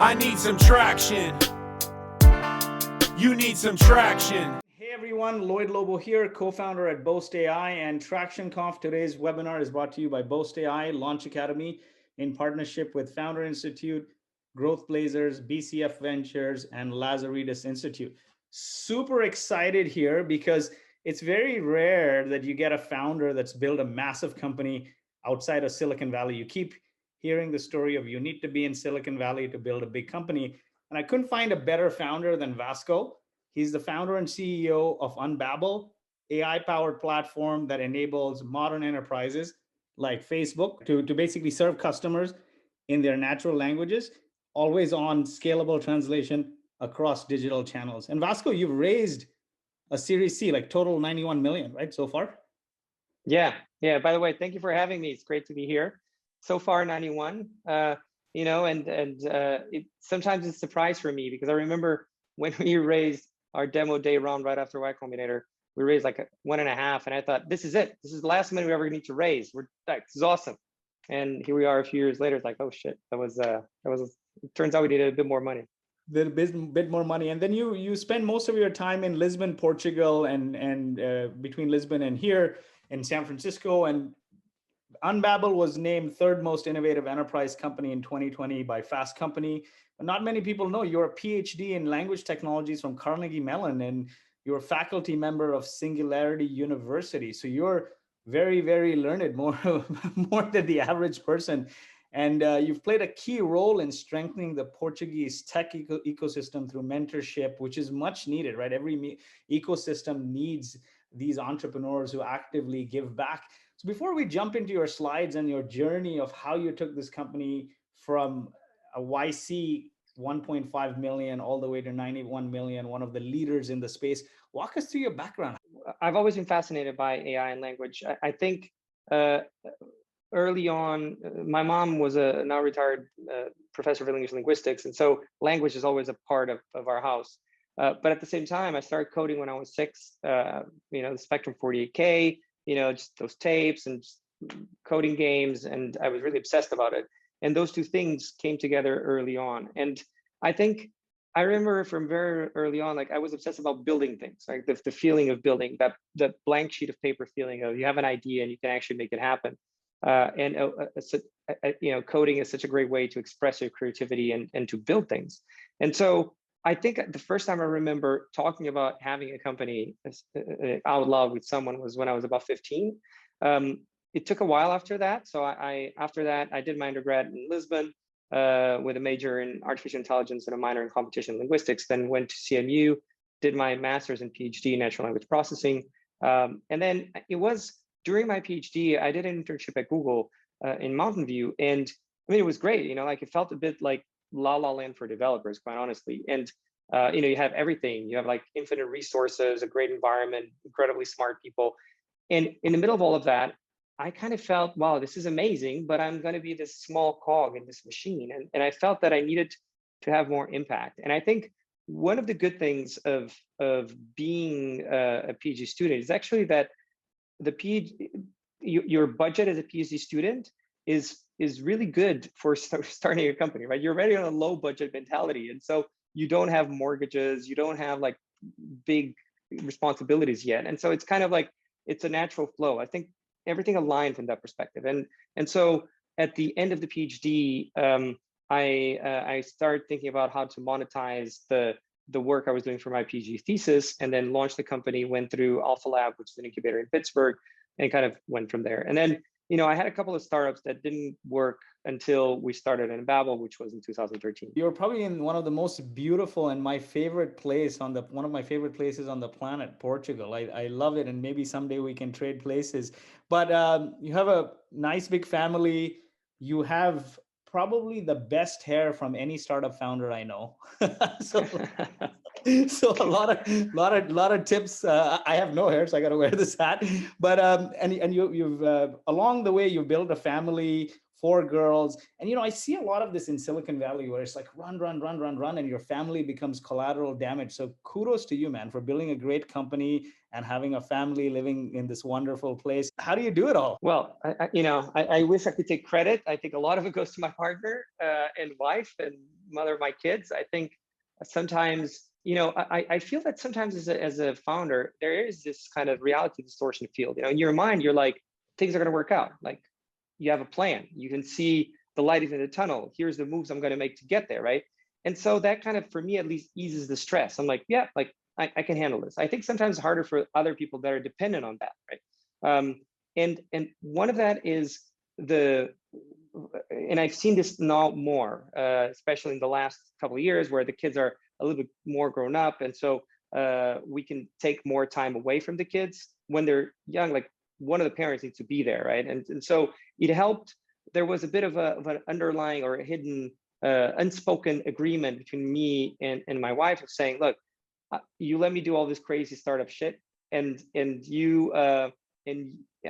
I need some traction. You need some traction. Hey everyone, Lloyd Lobo here, co-founder at Boast AI and TractionConf. Today's webinar is brought to you by Boast AI Launch Academy in partnership with Founder Institute, Growth Blazers, BCF Ventures, and Lazaridis Institute. Super excited here because it's very rare that you get a founder that's built a massive company outside of Silicon Valley. You keep hearing the story of you need to be in Silicon Valley to build a big company. And I couldn't find a better founder than Vasco. He's the founder and CEO of Unbabel, AI-powered platform that enables modern enterprises like Facebook to basically serve customers in their natural languages, always on scalable translation across digital channels. And Vasco, you've raised a Series C, like total 91 million, right, so far? Yeah. By the way, thank you for having me. It's great to be here. So far, 91. Sometimes it's a surprise for me because I remember when we raised our demo day round right after Y Combinator, we raised like 1.5, and I thought, this is it. This is the last money we ever need to raise. We're like, this is awesome. And here we are a few years later. It's like, oh shit, it turns out we needed a bit more money. A bit more money, and then you spend most of your time in Lisbon, Portugal, and between Lisbon and here in San Francisco. And Unbabel was named third most innovative enterprise company in 2020 by Fast Company. But not many people know you're a PhD in language technologies from Carnegie Mellon, and you're a faculty member of Singularity University. So you're very, very learned, more than the average person. And you've played a key role in strengthening the Portuguese tech ecosystem through mentorship, which is much needed, right? Every ecosystem needs these entrepreneurs who actively give back. So before we jump into your slides and your journey of how you took this company from a YC 1.5 million all the way to 91 million, one of the leaders in the space, walk us through your background. I've always been fascinated by AI and language. I think early on, my mom was a now retired professor of English linguistics, and so language is always a part of our house. But at the same time, I started coding when I was 6. The Spectrum 48K, just those tapes and just coding games, and I was really obsessed about it. And those two things came together early on. And I think I remember from very early on, like I was obsessed about building things, like the feeling of building, that blank sheet of paper feeling of you have an idea and you can actually make it happen. Coding is such a great way to express your creativity and to build things. And so I think the first time I remember talking about having a company out loud with someone was when I was about 15. It took a while after that. So after that, I did my undergrad in Lisbon with a major in artificial intelligence and a minor in computational linguistics, then went to CMU, did my master's and PhD in natural language processing. And then it was during my PhD, I did an internship at Google in Mountain View. And I mean, it was great, it felt a bit like La La Land for developers, quite honestly. And you have everything. You have like infinite resources, a great environment, incredibly smart people. And in the middle of all of that, I kind of felt, wow, this is amazing, but I'm going to be this small cog in this machine. And I felt that I needed to have more impact. And I think one of the good things of being a PhD student is actually that your budget as a PhD student is really good for starting a company, right? You're already on a low budget mentality. And so you don't have mortgages, you don't have like big responsibilities yet. And so it's kind of like, it's a natural flow. I think everything aligned from that perspective. And so at the end of the PhD, I started thinking about how to monetize the work I was doing for my PhD thesis, and then launched the company, went through Alpha Lab, which is an incubator in Pittsburgh, and kind of went from there. And then, I had a couple of startups that didn't work until we started Unbabel, which was in 2013. You're probably in one of the most beautiful and my favorite place one of my favorite places on the planet, Portugal. I love it, and maybe someday we can trade places. But you have a nice big family. You have probably the best hair from any startup founder I know. So a lot of tips. I have no hair, so I got to wear this hat. But and you've along the way you've built a family, 4 girls, and I see a lot of this in Silicon Valley where it's like run, and your family becomes collateral damage. So kudos to you, man, for building a great company and having a family living in this wonderful place. How do you do it all? Well, I wish I could take credit. I think a lot of it goes to my partner and wife, and mother of my kids. I think sometimes, I feel that sometimes as a founder, there is this kind of reality distortion field. In your mind, you're like, things are going to work out. Like, you have a plan. You can see the light in the tunnel. Here's the moves I'm going to make to get there, right? And so that kind of, for me at least, eases the stress. I'm like, yeah, like I can handle this. I think sometimes it's harder for other people that are dependent on that, right? And one of that is and I've seen this now more, especially in the last couple of years, where the kids are a little bit more grown up, and so we can take more time away from the kids when they're young. Like, one of the parents needs to be there, right? And so it helped. There was a bit of an underlying or a hidden unspoken agreement between me and my wife of saying, look, you let me do all this crazy startup shit, and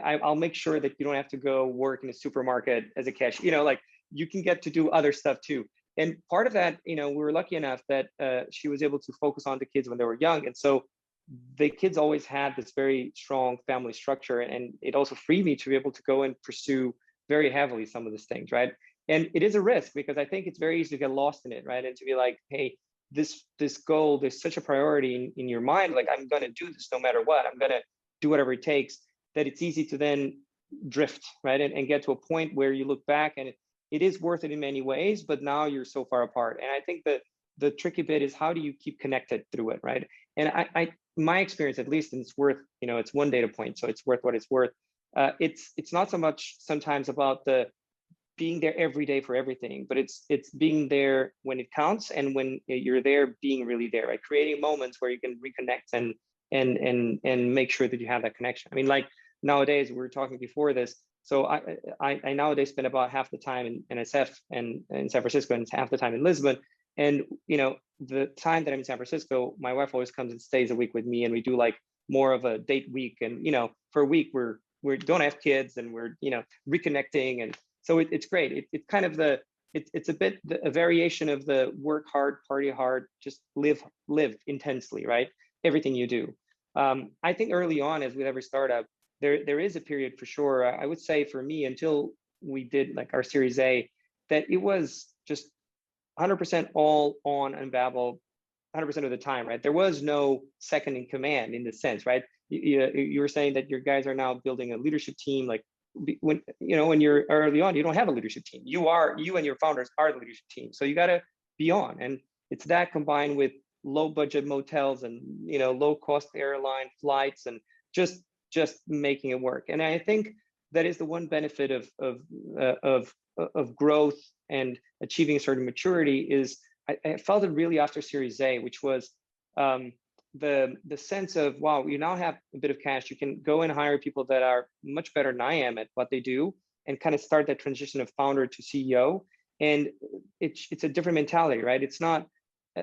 I'll make sure that you don't have to go work in a supermarket as a cashier. Like, you can get to do other stuff too. And part of that, we were lucky enough that she was able to focus on the kids when they were young. And so the kids always had this very strong family structure. And it also freed me to be able to go and pursue very heavily some of these things, right? And it is a risk, because I think it's very easy to get lost in it, right? And to be like, hey, this goal, there's such a priority in your mind, like, I'm going to do this no matter what. I'm going to do whatever it takes, that it's easy to then drift, right? And get to a point where you look back and it is worth it in many ways, but now you're so far apart. And I think that the tricky bit is, how do you keep connected through it, right? And my experience, at least, and it's worth, it's one data point, so it's worth what it's worth. It's not so much sometimes about the being there every day for everything, but it's being there when it counts, and when you're there, being really there, right? Creating moments where you can reconnect and make sure that you have that connection. I mean, like, nowadays, we were talking before this, so I nowadays spend about half the time in SF and in San Francisco, and half the time in Lisbon. And the time that I'm in San Francisco, my wife always comes and stays a week with me, and we do like more of a date week. And for a week we don't have kids, and we're reconnecting, and so it's great. It's kind of it's a bit a variation of the work hard, party hard, just live intensely, right? Everything you do. I think early on, as with every startup, there is a period for sure. I would say for me, until we did like our Series A, that it was just 100% all on Unbabel 100% of the time, right? There was no second in command in this sense, right? You were saying that your guys are now building a leadership team. Like, when you're early on, you don't have a leadership team. You and your founders are the leadership team. So you got to be on, and it's that combined with low budget motels and low cost airline flights, and just making it work. And I think that is the one benefit of growth and achieving a certain maturity. Is I felt it really after Series A, which was the sense of, wow, you now have a bit of cash. You can go and hire people that are much better than I am at what they do, and kind of start that transition of founder to CEO. And it's a different mentality, right? It's not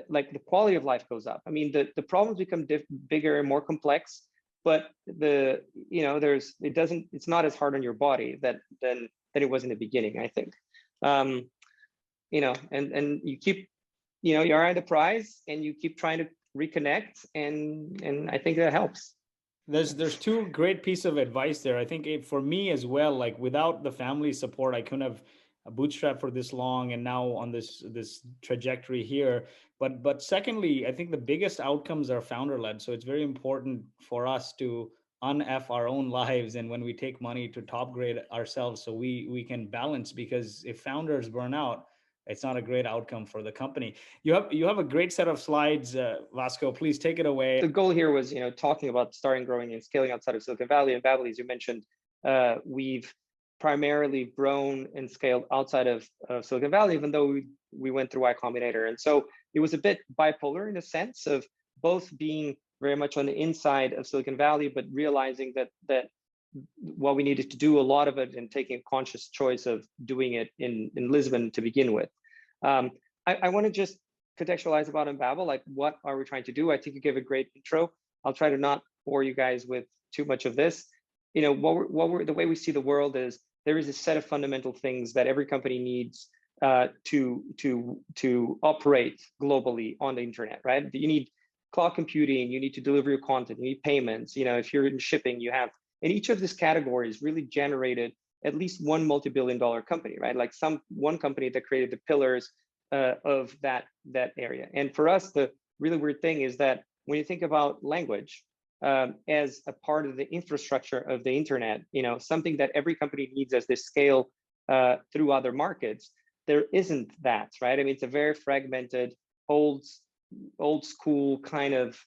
like the quality of life goes up. I mean, the problems become bigger and more complex, but it's not as hard on your body than it was in the beginning, I think. And you keep, you're on the prize, and you keep trying to reconnect, and I think that helps. There's two great pieces of advice there. I think for me as well, like, without the family support, I couldn't have bootstrapped for this long, and now on this trajectory here. But secondly, I think the biggest outcomes are founder led. So it's very important for us to un-F our own lives, and when we take money, to top grade ourselves, so we can balance. Because if founders burn out, it's not a great outcome for the company. You have a great set of slides, Vasco. Please take it away. The goal here was, talking about starting, growing, and scaling outside of Silicon Valley. And Unbabel, as you mentioned, we've primarily grown and scaled outside of Silicon Valley, even though we went through Y Combinator. And so it was a bit bipolar in a sense of both being very much on the inside of Silicon Valley, but realizing that what we needed to do, a lot of it, and taking a conscious choice of doing it in Lisbon to begin with. I want to just contextualize about Unbabel, like, what are we trying to do? I think you gave a great intro. I'll try to not bore you guys with too much of this. The way we see the world is, there is a set of fundamental things that every company needs to operate globally on the internet, right? You need cloud computing, you need to deliver your content, you need payments. If you're in shipping, you have, and each of these categories really generated at least one multi-billion-dollar company, right? Like one company that created the pillars of that area. And for us, the really weird thing is that when you think about language as a part of the infrastructure of the internet, something that every company needs as they scale through other markets, there isn't that, right? I mean, it's a very fragmented, old school kind of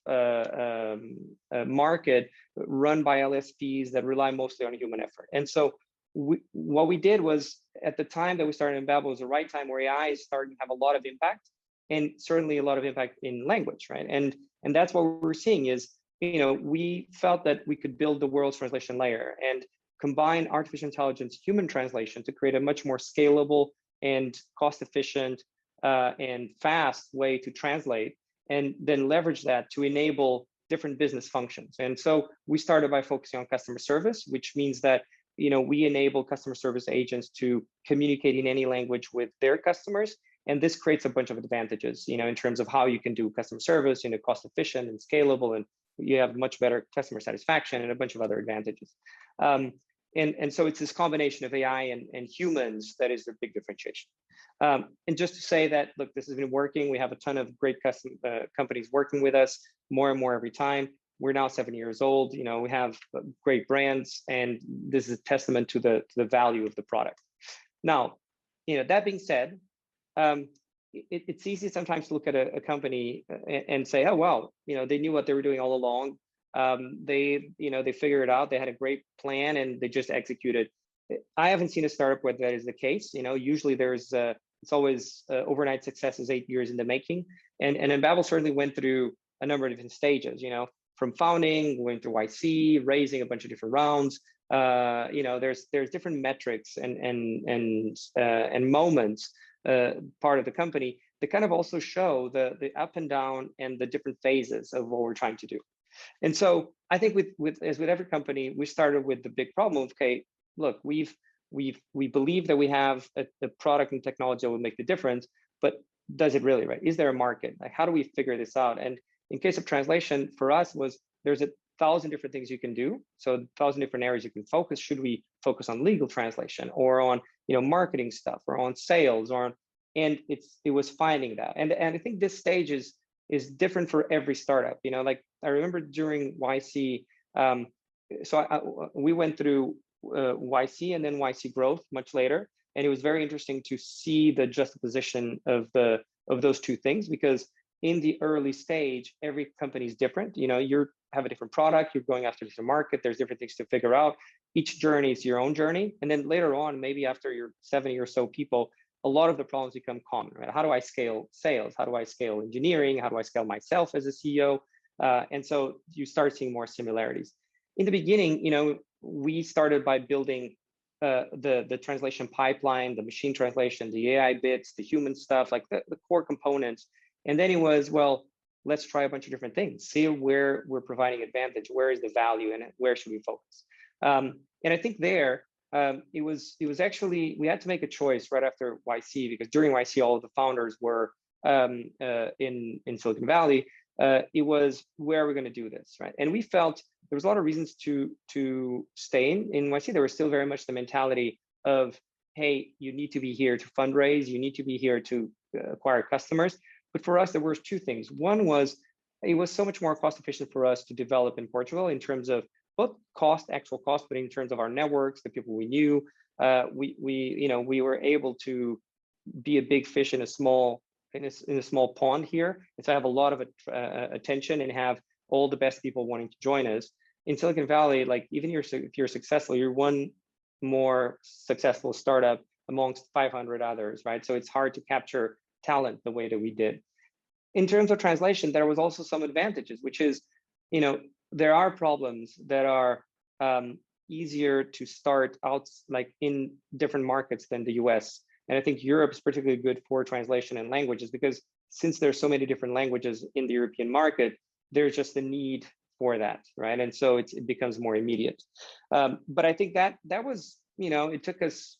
market run by LSPs that rely mostly on human effort. And so what we did was, at the time that we started Unbabel, was the right time where AI is starting to have a lot of impact, and certainly a lot of impact in language, right? And that's what we're seeing is, we felt that we could build the world's translation layer and combine artificial intelligence, human translation to create a much more scalable and cost-efficient and fast way to translate, and then leverage that to enable different business functions. And so we started by focusing on customer service, which means that we enable customer service agents to communicate in any language with their customers. And this creates a bunch of advantages, in terms of how you can do customer service, cost efficient and scalable, and you have much better customer satisfaction and a bunch of other advantages. And so it's this combination of AI and humans that is the big differentiation. And just to say that, look, this has been working. We have a ton of great companies working with us, more and more every time. We're now 7 years old. We have great brands, and this is a testament to the value of the product. Now, that being said, it's easy sometimes to look at a company and say, oh, well, they knew what they were doing all along. They figured it out. They had a great plan and they just executed. I haven't seen a startup where that is the case. Usually it's always overnight success is 8 years in the making. And Unbabel certainly went through a number of different stages, from founding, went through YC, raising a bunch of different rounds. There's different metrics and moments part of the company that kind of also show the up and down and the different phases of what we're trying to do. And so I think as with every company, we started with the big problem of, okay, look, we believe that we have a product and technology that will make the difference, but does it really, right? Is there a market? Like, how do we figure this out? And in case of translation, for us there's 1,000 different things you can do. So 1,000 different areas you can focus. Should we focus on legal translation or on, marketing stuff or on sales and it was finding that. And I think this stage is different for every startup. Like I remember during YC, we went through YC and then YC growth much later. And it was very interesting to see the juxtaposition of those two things, because in the early stage, every company is different. You have a different product, you're going after a different market, there's different things to figure out. Each journey is your own journey. And then later on, maybe after you're 70 or so people, a lot of the problems become common, right? How do I scale sales? How do I scale engineering? How do I scale myself as a CEO? And so you start seeing more similarities. In the beginning, we started by building the translation pipeline, the machine translation, the AI bits, the human stuff, like the core components. And then it was, well, let's try a bunch of different things, see where we're providing advantage, where is the value in it, where should we focus? And I think there, it was actually, we had to make a choice right after YC, because during YC, all of the founders were in Silicon Valley. It was, where are we going to do this, right? And we felt there was a lot of reasons to stay in YC. There was still very much the mentality of, hey, you need to be here to fundraise, you need to be here to acquire customers. But for us, there were two things. One was, it was so much more cost efficient for us to develop in Portugal in terms of both actual cost, but in terms of our networks, the people we knew. We were able to be a big fish in a small pond here, and so I have a lot of attention and have all the best people wanting to join us. In Silicon Valley, like even if you're successful, you're one more successful startup amongst 500 others, right? So it's hard to capture talent the way that we did. In terms of translation, there was also some advantages, which is, there are problems that are easier to start out like in different markets than the US. And I think Europe is particularly good for translation and languages, because since there's so many different languages in the European market, there's just a need for that, right? And so it becomes more immediate. But I think that was, it took us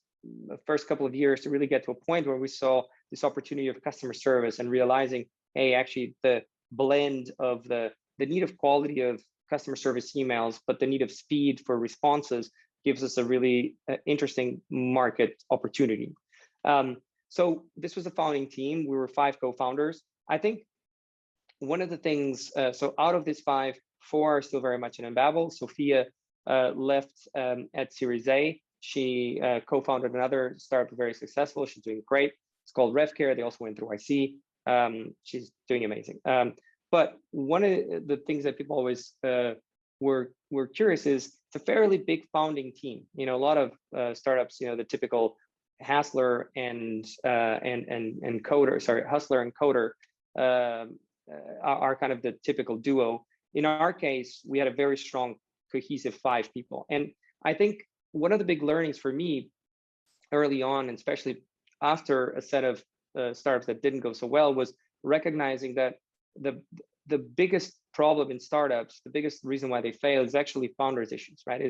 the first couple of years to really get to a point where we saw this opportunity of customer service and realizing, hey, actually the blend of the need of quality of customer service emails, but the need of speed for responses gives us a really interesting market opportunity. So this was a founding team. We were 5 co-founders. I think one of the things, so out of these 5, 4 are still very much in Unbabel. Sophia left at Series A. She co-founded another startup, very successful. She's doing great. It's called RevCare. They also went through IC. She's doing amazing. But one of the things that people always were curious is it's a fairly big founding team. You know, a lot of startups, you know, the typical hustler and coder, sorry, hustler and coder are kind of the typical duo. In our case, we had a very strong, cohesive 5 people. And I think one of the big learnings for me early on, and especially after a set of startups that didn't go so well, was recognizing that the biggest problem in startups, the biggest reason why they fail, is actually founders' issues, right?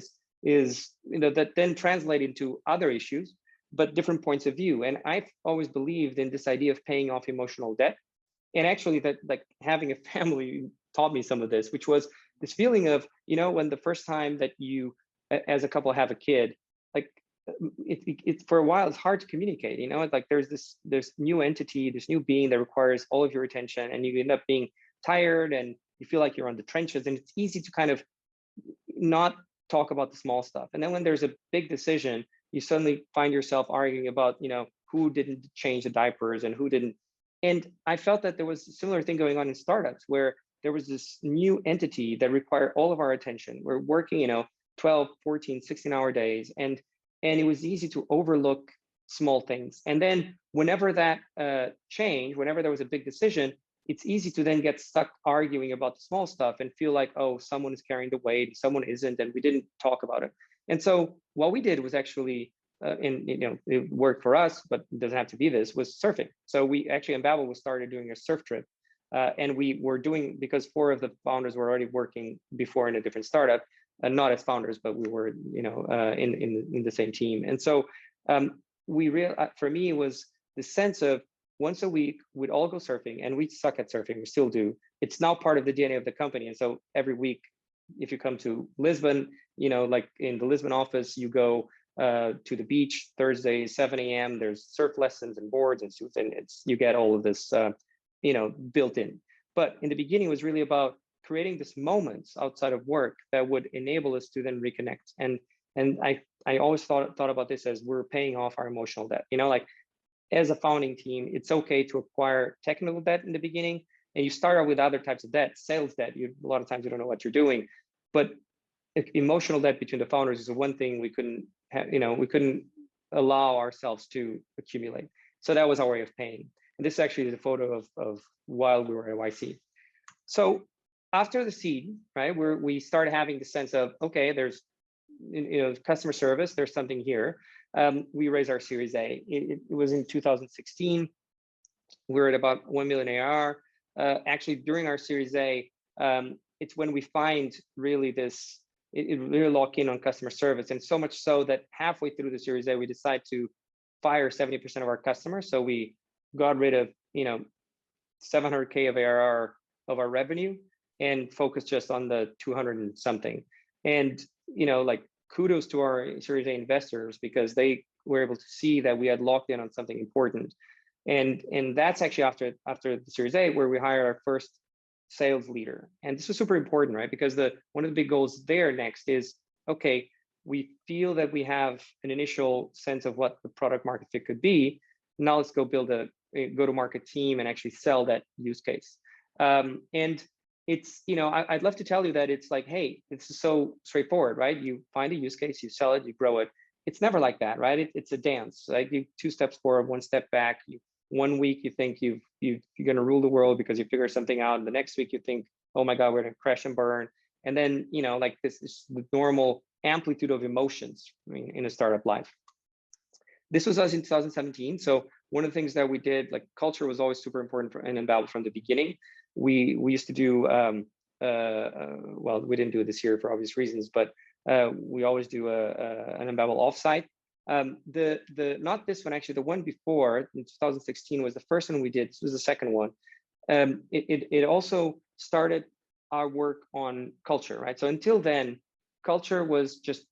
Is you know, that then translate into other issues, but different points of view. And I've always believed in this idea of paying off emotional debt. And actually that, like, having a family taught me some of this, which was this feeling of, you know, when the first time that you as a couple have a kid, like it for a while it's hard to communicate, you know. It's like there's this new entity, this new being that requires all of your attention, and you end up being tired and you feel like you're on the trenches, and it's easy to kind of not talk about the small stuff. And then when there's a big decision, you suddenly find yourself arguing about, you know, who didn't change the diapers and who didn't. And I felt that there was a similar thing going on in startups, where there was this new entity that required all of our attention. We're working, you know, 12, 14, 16-hour days, and it was easy to overlook small things. And then whenever that changed, whenever there was a big decision, it's easy to then get stuck arguing about the small stuff and feel like, oh, someone is carrying the weight, someone isn't, and we didn't talk about it. And so what we did was actually, and you know, it worked for us, but it doesn't have to be this, was surfing. So we actually, Unbabel, we started doing a surf trip. And we were doing, because 4 of the founders were already working before in a different startup, not as founders, but we were, you know, in the same team. And so for me, it was the sense of once a week, we'd all go surfing, and we suck at surfing, we still do. It's now part of the DNA of the company. And so every week, if you come to Lisbon, you know, like in the Lisbon office, you go to the beach Thursday, 7 a.m. There's surf lessons and boards and suits, and you get all of this, you know, built in. But in the beginning, it was really about creating these moments outside of work that would enable us to then reconnect. And I always thought about this as we're paying off our emotional debt. You know, like as a founding team, it's okay to acquire technical debt in the beginning, and you start out with other types of debt, sales debt. A lot of times you don't know what you're doing, but emotional debt between the founders is the one thing we couldn't have, you know, we couldn't allow ourselves to accumulate. So that was our way of paying. And this actually is a photo of while we were at YC. So after the seed, right, where we started having the sense of, okay, there's, you know, customer service, there's something here. We raised our Series A. It was in 2016. We're at about 1 million ARR. Actually, during our Series A, it's when we find really this, it really lock in on customer service. And so much so that halfway through the Series A, we decide to fire 70% of our customers. So we got rid of, you know, 700K of ARR of our revenue and focused just on the 200 and something. And, you know, like kudos to our Series A investors, because they were able to see that we had locked in on something important. And that's actually after the Series A, where we hired our first sales leader. And this was super important, right? Because one of the big goals there next is, okay, we feel that we have an initial sense of what the product market fit could be. Now let's go build a go-to-market team and actually sell that use case. And it's, you know, I'd love to tell you that it's like, hey, it's so straightforward, right? You find a use case, you sell it, you grow it. It's never like that, right? It's a dance. Like you 2 steps forward, 1 step back. One week you think you're going to rule the world because you figure something out, and the next week you think, oh my God, we're going to crash and burn. And then, you know, like this is the normal amplitude of emotions, I mean, in a startup life. This was us in 2017. So one of the things that we did, like culture was always super important in Unbabel from the beginning. We used to do, well, we didn't do it this year for obvious reasons, but we always do an Unbabel offsite. Not this one, actually, the one before in 2016 was the first one we did. This was the second one. It also started our work on culture, right? So until then, culture was just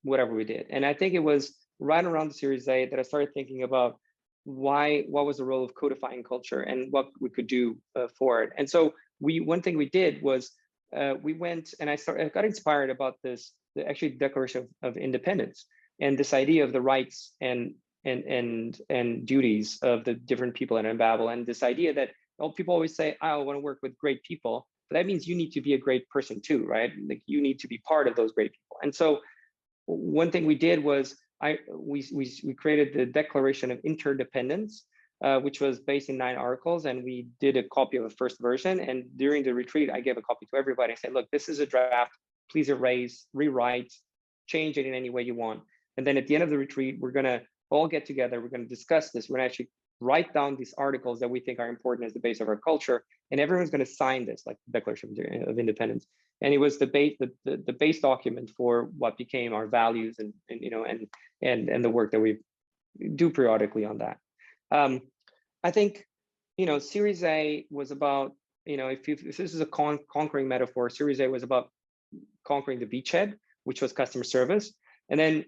whatever we did. And I think it was right around the Series A that I started thinking about, what was the role of codifying culture and what we could do for it. And so one thing we did was we went and I got inspired about this, the actually Declaration of Independence, and this idea of the rights and duties of the different people in Unbabel, and this idea that people always say, I want to work with great people, but that means you need to be a great person too, right? Like you need to be part of those great people. And so one thing we did was we created the Declaration of Interdependence, which was based in 9 articles, and we did a copy of the first version. And during the retreat, I gave a copy to everybody. I said, look, this is a draft. Please erase, rewrite, change it in any way you want. And then at the end of the retreat, we're going to all get together. We're going to discuss this. We're going to actually write down these articles that we think are important as the base of our culture. And everyone's going to sign this, like the Declaration of Independence. And it was the base document for what became our values and the work that we do periodically on that. I think, Series A was about, if this is a conquering metaphor, Series A was about conquering the beachhead, which was customer service. And then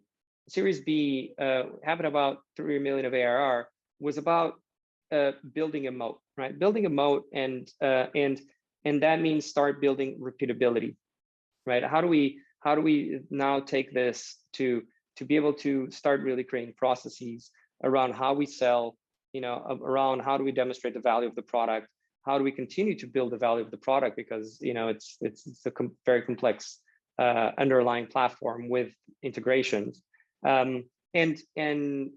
Series B, having about 3 million of ARR, was about building a moat, right? Building a moat, and that means start building repeatability, right? How do we now take this to be able to start really creating processes around how we sell, around how do we demonstrate the value of the product? How do we continue to build the value of the product? Because it's a very complex underlying platform with integrations. And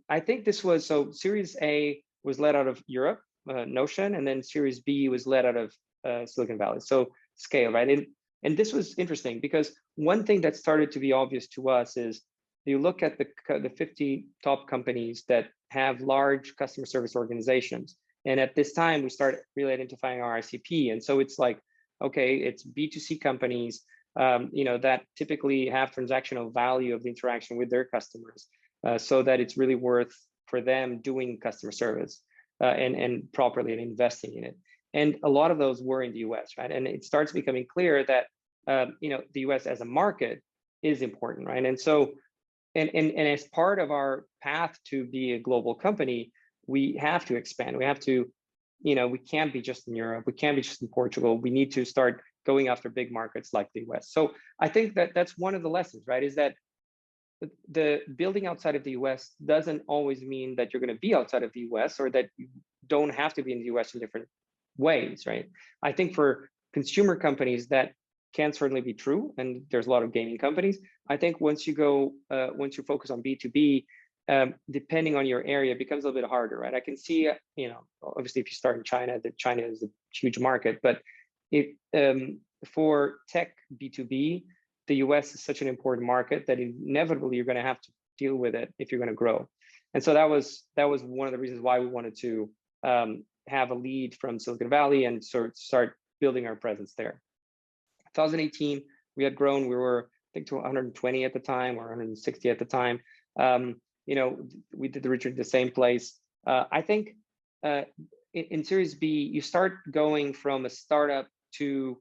I think this was, so Series A was led out of Europe, Notion, and then Series B was led out of Silicon Valley. So scale, right? And this was interesting because one thing that started to be obvious to us is you look at the 50 top companies that have large customer service organizations. And at this time, we started really identifying our ICP. And so it's like, okay, it's B2C companies, that typically have transactional value of the interaction with their customers, so that it's really worth for them doing customer service and properly and investing in it. And a lot of those were in the US, right? And it starts becoming clear that, the US as a market is important, right? And so, and as part of our path to be a global company, we have to expand. We have to, we can't be just in Europe. We can't be just in Portugal. We need to start going after big markets like the US. So I think that that's one of the lessons, right? Is that the building outside of the US doesn't always mean that you're going to be outside of the US, or that you don't have to be in the US in different ways, right? I think for consumer companies that can certainly be true, and there's a lot of gaming companies. I think once you focus on B2B, depending on your area, it becomes a little bit harder, right? I can see, obviously if you start in China, that China is a huge market, but for tech B2B, the US is such an important market that inevitably you're going to have to deal with it if you're going to grow. And so that was one of the reasons why we wanted to have a lead from Silicon Valley and sort of start building our presence there. 2018, we had grown. We were, I think, to 120 at the time, or 160 at the time. We did the retreat in the same place. I think in Series B, you start going from a startup to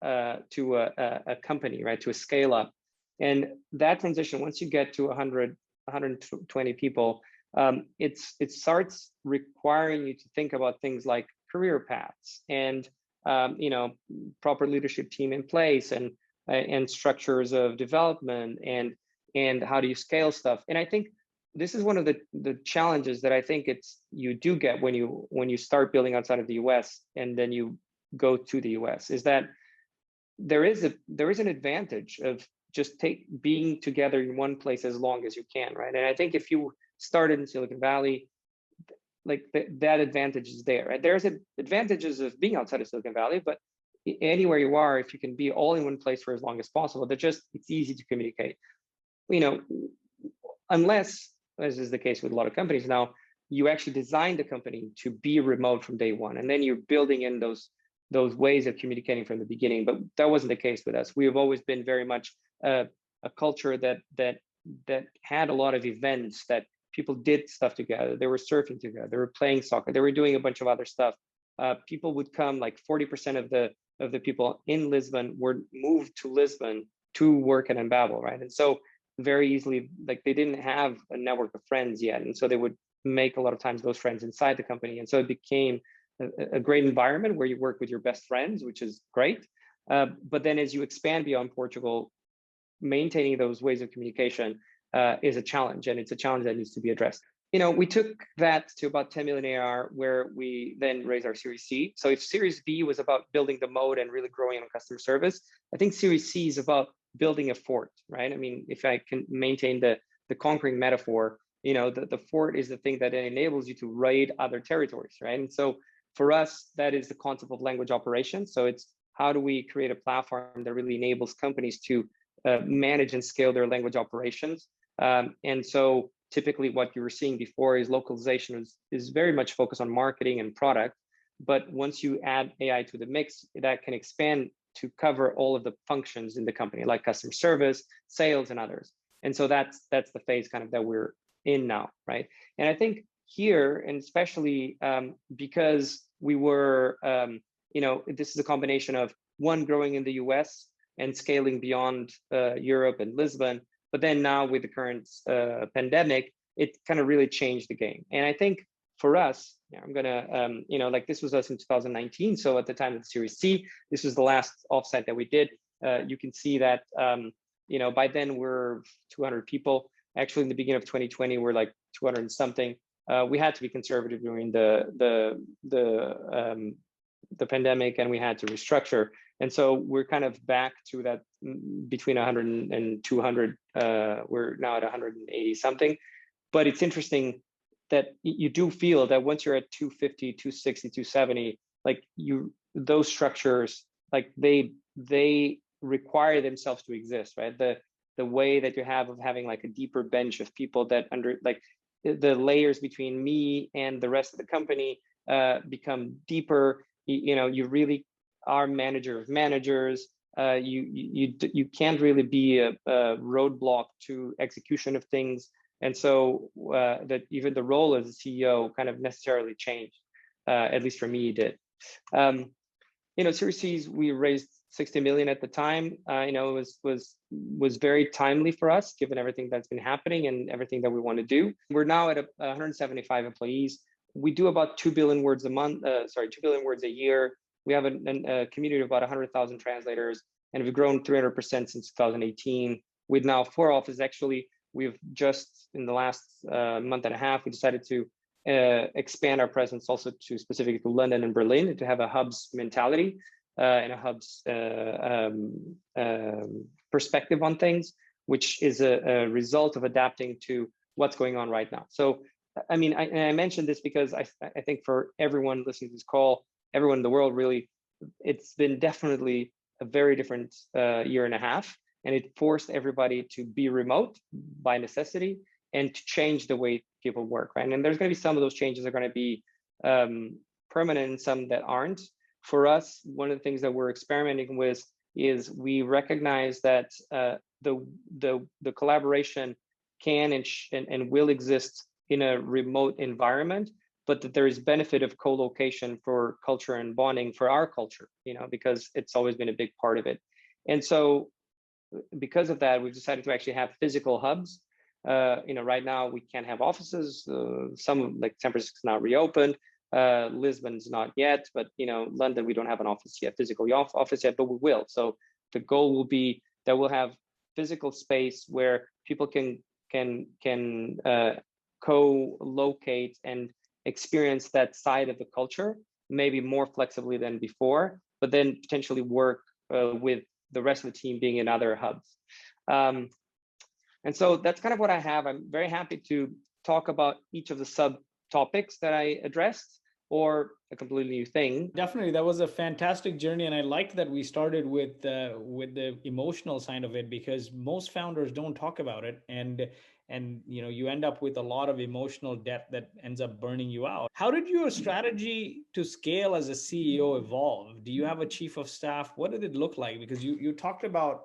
a company, right? To a scale up. And that transition, once you get to 100, 120 people, it starts requiring you to think about things like career paths and proper leadership team in place and structures of development and how do you scale stuff. And I think this is one of the challenges that I think you do get when you start building outside of the US and then you go to the US, is that there is an advantage of just being together in one place as long as you can, right? And I think if you started in Silicon Valley, like that advantage is there, right? There's advantages of being outside of Silicon Valley, but anywhere you are, if you can be all in one place for as long as possible, it's easy to communicate. Unless, as is the case with a lot of companies now, you actually design the company to be remote from day one, and then you're building in those ways of communicating from the beginning. But that wasn't the case with us. We have always been very much a culture that had a lot of events, that people did stuff together. They were surfing together. They were playing soccer. They were doing a bunch of other stuff. People would come, like 40% of the people in Lisbon were moved to Lisbon to work at Unbabel, right? And so very easily, like they didn't have a network of friends yet, and so they would make a lot of times those friends inside the company. And so it became a great environment where you work with your best friends, which is great. But then as you expand beyond Portugal, maintaining those ways of communication is a challenge, and it's a challenge that needs to be addressed. We took that to about 10 million ARR, where we then raised our Series C. So if Series B was about building the moat and really growing on customer service, I think Series C is about building a fort, right? I mean, if I can maintain the conquering metaphor, the fort is the thing that enables you to raid other territories, right? And so for us, that is the concept of language operations. So it's how do we create a platform that really enables companies to manage and scale their language operations. And so typically what you were seeing before is localization is very much focused on marketing and product. But once you add AI to the mix, that can expand to cover all of the functions in the company, like customer service, sales, and others. And so that's the phase kind of that we're in now, right? And I think here, and especially because we were, this is a combination of one, growing in the US and scaling beyond Europe and Lisbon, but then now with the current pandemic, it kind of really changed the game. And I think for us, I'm gonna, this was us in 2019. So at the time of the Series C, this was the last offsite that we did. You can see that, by then we're 200 people. Actually, in the beginning of 2020, we're like 200 and something. We had to be conservative during the pandemic, and we had to restructure. And so we're kind of back to that between 100 and 200. We're now at 180 something. But it's interesting that you do feel that once you're at 250, 260, 270, like those structures, like they require themselves to exist, right? The way that you have of having like a deeper bench of people that the layers between me and the rest of the company become deeper. You really are manager of managers. You can't really be a roadblock to execution of things. And so that even the role as a CEO kind of necessarily changed, at least for me, it did. Series C's, we raised 60 million at the time. It was very timely for us, given everything that's been happening and everything that we want to do. We're now at 175 employees. We do about 2 billion words a month. 2 billion words a year. We have a community of about 100,000 translators, and we've grown 300% since 2018. With now 4 offices, actually, we've just in the last month and a half, we decided to expand our presence also to specifically to London and Berlin, and to have a hubs mentality and a hubs perspective on things, which is a result of adapting to what's going on right now. So, I mean, I mentioned this because I think for everyone listening to this call, everyone in the world, really, it's been definitely a very different year and a half, and it forced everybody to be remote by necessity and to change the way people work, right? And there's going to be some of those changes are going to be permanent and some that aren't. For us, one of the things that we're experimenting with is we recognize that the collaboration can and will exist in a remote environment, but that there is benefit of co-location for culture and bonding for our culture, because it's always been a big part of it. And so because of that, we've decided to actually have physical hubs. Right now we can't have offices. Some, like San Francisco, is not reopened. Lisbon's not yet, but London, we don't have an office yet, physical office yet, but we will. So the goal will be that we'll have physical space where people can co-locate and experience that side of the culture, maybe more flexibly than before, but then potentially work with the rest of the team being in other hubs. And so that's kind of what I have. I'm very happy to talk about each of the subtopics that I addressed, or a completely new thing. Definitely, that was a fantastic journey, and I like that we started with the emotional side of it, because most founders don't talk about it, and you end up with a lot of emotional debt that ends up burning you out. How did your strategy to scale as a CEO evolve? Do you have a chief of staff? What did it look like? Because you talked about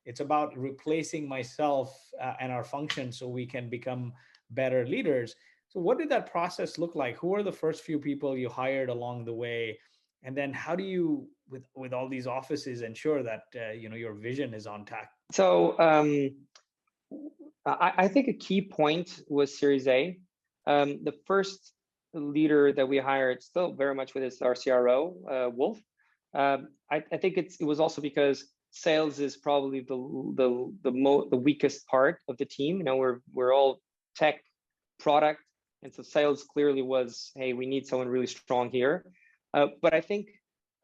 it's about replacing myself and our function so we can become better leaders. So what did that process look like? Who are the first few people you hired along the way? And then how do you, with all these offices, ensure that your vision is on track? So I think a key point was Series A. The first leader that we hired, still very much with us, our CRO, Wolf. I think it was also because sales is probably the weakest part of the team. We're all tech product, and so sales clearly was, hey, we need someone really strong here. But I think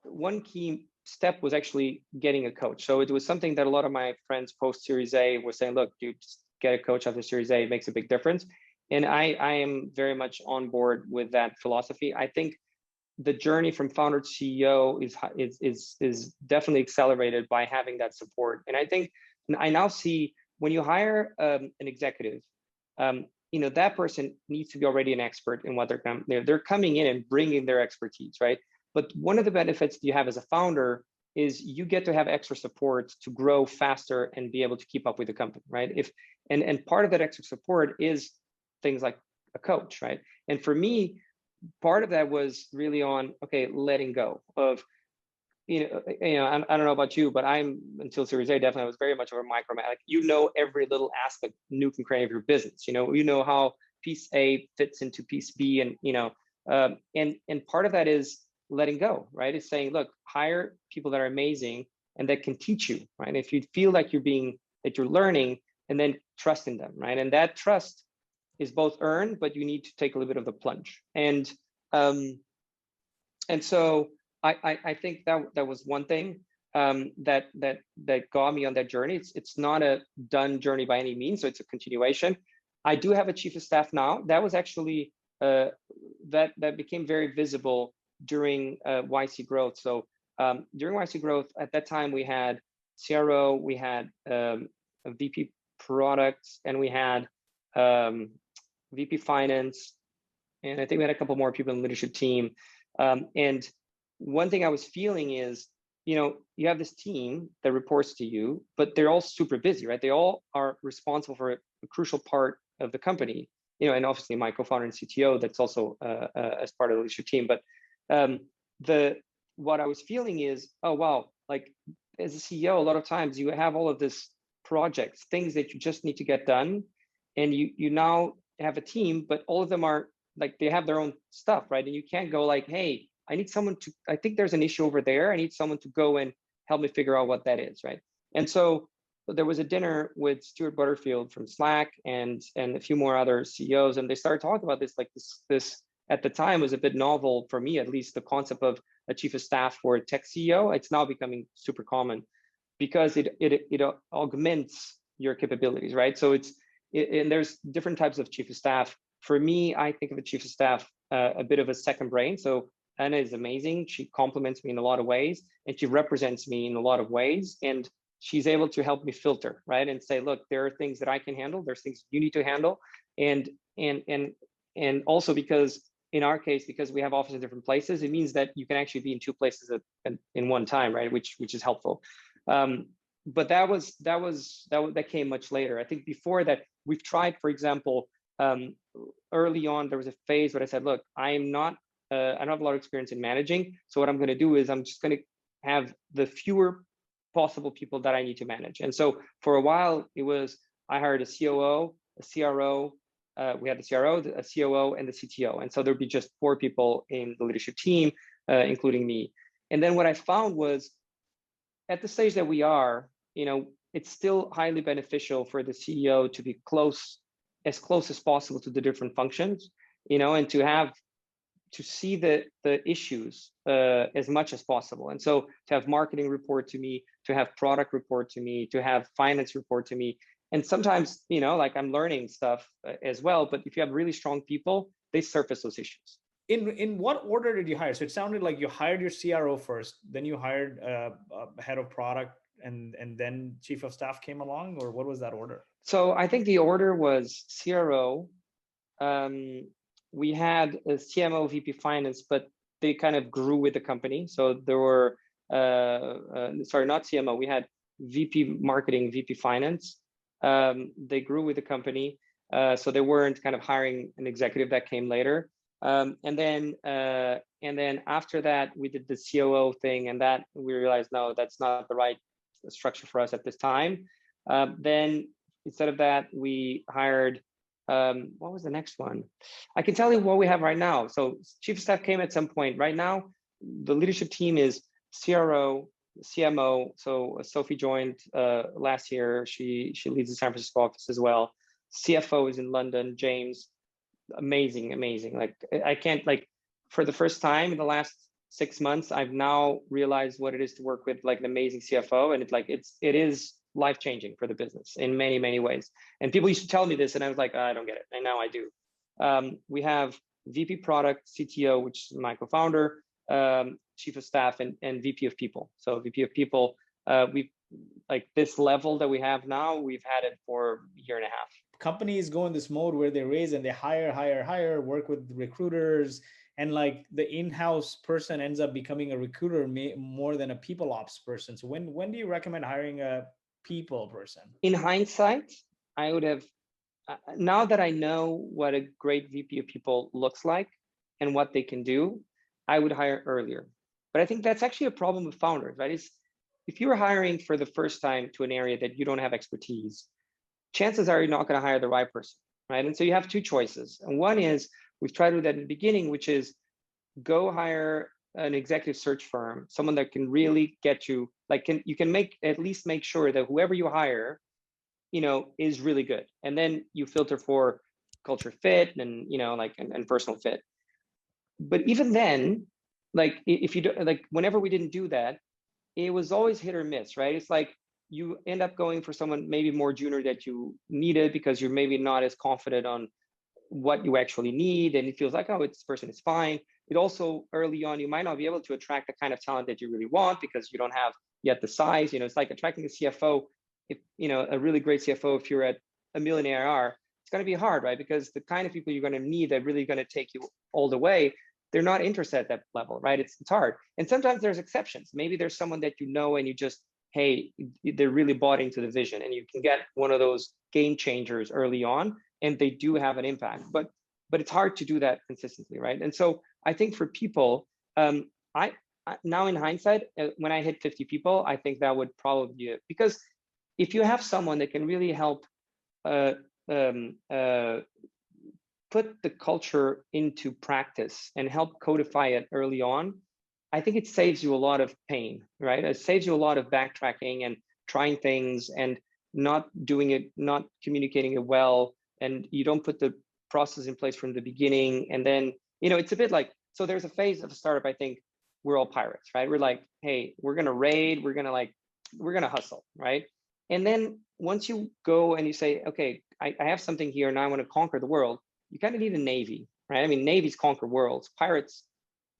one key step was actually getting a coach. So it was something that a lot of my friends post Series A were saying, look, dude, just get a coach after Series A, it makes a big difference. And I am very much on board with that philosophy. I think the journey from founder to CEO is definitely accelerated by having that support. And I think I now see when you hire an executive, that person needs to be already an expert in what they're coming in and bringing their expertise, right? But one of the benefits you have as a founder is you get to have extra support to grow faster and be able to keep up with the company, right? And part of that extra support is things like a coach, right? And for me, part of that was really on, okay, letting go of, I don't know about you, but I'm, until Series A, definitely, I was very much of a microman. Like, every little aspect, nook and cranny of your business. You know how piece A fits into piece B, and and part of that is letting go, right? It's saying, look, hire people that are amazing and that can teach you, right? And if you feel like that you're learning, and then trust in them, right? And that trust is both earned, but you need to take a little bit of the plunge. And so I think that was one thing that got me on that journey. It's not a done journey by any means, so it's a continuation. I do have a chief of staff now. That was actually that became very visible during YC Growth. So during YC Growth, at that time, we had CRO, we had a VP products, and we had VP finance, and I think we had a couple more people in the leadership team. And one thing I was feeling is, you have this team that reports to you, but they're all super busy, right? They all are responsible for a crucial part of the company, and obviously my co-founder and CTO, that's also as part of the leadership team. But what I was feeling is, oh, wow, like as a CEO, a lot of times you have all of this projects, things that you just need to get done. And you now have a team, but all of them are like, they have their own stuff, right? And you can't go like, hey, I think there's an issue over there. I need someone to go and help me figure out what that is, right? And so there was a dinner with Stuart Butterfield from Slack and a few more other CEOs, and they started talking about this, like this at the time was a bit novel for me, at least, the concept of a chief of staff for a tech CEO. It's now becoming super common because it augments your capabilities, right? So and there's different types of chief of staff. For me, I think of a chief of staff a bit of a second brain. So Anna is amazing. She complements me in a lot of ways, and she represents me in a lot of ways. And she's able to help me filter, right? And say, look, there are things that I can handle. There's things you need to handle. And also because in our case, because we have offices in different places, it means that you can actually be in two places in one time, right? Which is helpful. But that came much later. I think before that, we've tried, for example, early on, there was a phase where I said, look, I don't have a lot of experience in managing. So what I'm going to do is I'm just going to have the fewer possible people that I need to manage. And so for a while, I hired a COO, a CRO. We had the CRO, a COO, and the CTO. And so there'd be just 4 people in the leadership team, including me. And then what I found was, at the stage that we are, it's still highly beneficial for the CEO to be as close as possible to the different functions, and to see the issues as much as possible. And so to have marketing report to me, to have product report to me, to have finance report to me. And sometimes, like I'm learning stuff as well, but if you have really strong people, they surface those issues. In what order did you hire? So it sounded like you hired your CRO first, then you hired a head of product, and then chief of staff came along, or what was that order? So I think the order was CRO. We had a CMO, VP finance, but they kind of grew with the company. So there were, sorry, not CMO. We had VP marketing, VP finance. They grew with the company. So they weren't kind of hiring an executive. That came later. And then after that, we did the COO thing, and that we realized, no, that's not the right structure for us at this time. Then instead of that, we hired What was the next one? I can tell you what we have right now. So chief of staff came at some point. Right now, the leadership team is CRO, CMO. So Sophie joined last year. She leads the San Francisco office as well. CFO is in London, James. Amazing. Like I can't, like, for the first time in the last 6 months, I've now realized what it is to work with like an amazing CFO. And it is life-changing for the business in many, many ways. And people used to tell me this and I was like, I don't get it. And now I do. We have VP product, CTO, which is my co-founder, chief of staff, and VP of people. So VP of people, we've, like, this level that we have now, we've had it for a year and a half. Companies go in this mode where they raise and they hire, work with recruiters, and like the in-house person ends up becoming a recruiter more than a people ops person. So when do you recommend hiring a people person? In hindsight, I would have, now that I know what a great VP of people looks like and what they can do, I would hire earlier. But I think that's actually a problem with founders, right? If you're hiring for the first time to an area that you don't have expertise, chances are you're not going to hire the right person, right? And so you have two choices. And one is, we've tried to do that in the beginning, which is go hire an executive search firm, someone that can really get you, like, you can at least make sure that whoever you hire, is really good. And then you filter for culture fit and, and personal fit. But even then, like, if you do, like, whenever we didn't do that, it was always hit or miss, right? It's like, you end up going for someone maybe more junior that you needed because you're maybe not as confident on what you actually need. And it feels like, oh, this person is fine. It also, early on, you might not be able to attract the kind of talent that you really want because you don't have yet the size. It's like attracting a CFO, if, a really great CFO, if you're at $1 million ARR, it's going to be hard, right? Because the kind of people you're going to need that really going to take you all the way, they're not interested at that level, right? It's hard. And sometimes there's exceptions. Maybe there's someone that and you just, hey, they're really bought into the vision, and you can get one of those game changers early on, and they do have an impact. But it's hard to do that consistently, right? And so I think for people, I now in hindsight, when I hit 50 people, I think that would probably be it. Because if you have someone that can really help put the culture into practice and help codify it early on, I think it saves you a lot of pain, right? It saves you a lot of backtracking and trying things and not doing it, not communicating it well, and you don't put the process in place from the beginning. And then, it's a bit like, so there's a phase of a startup, I think we're all pirates, right? We're like, hey, we're gonna raid, we're gonna hustle, right? And then once you go and you say, okay, I have something here, now I want to conquer the world, you kind of need a navy, right? I mean, navies conquer worlds, pirates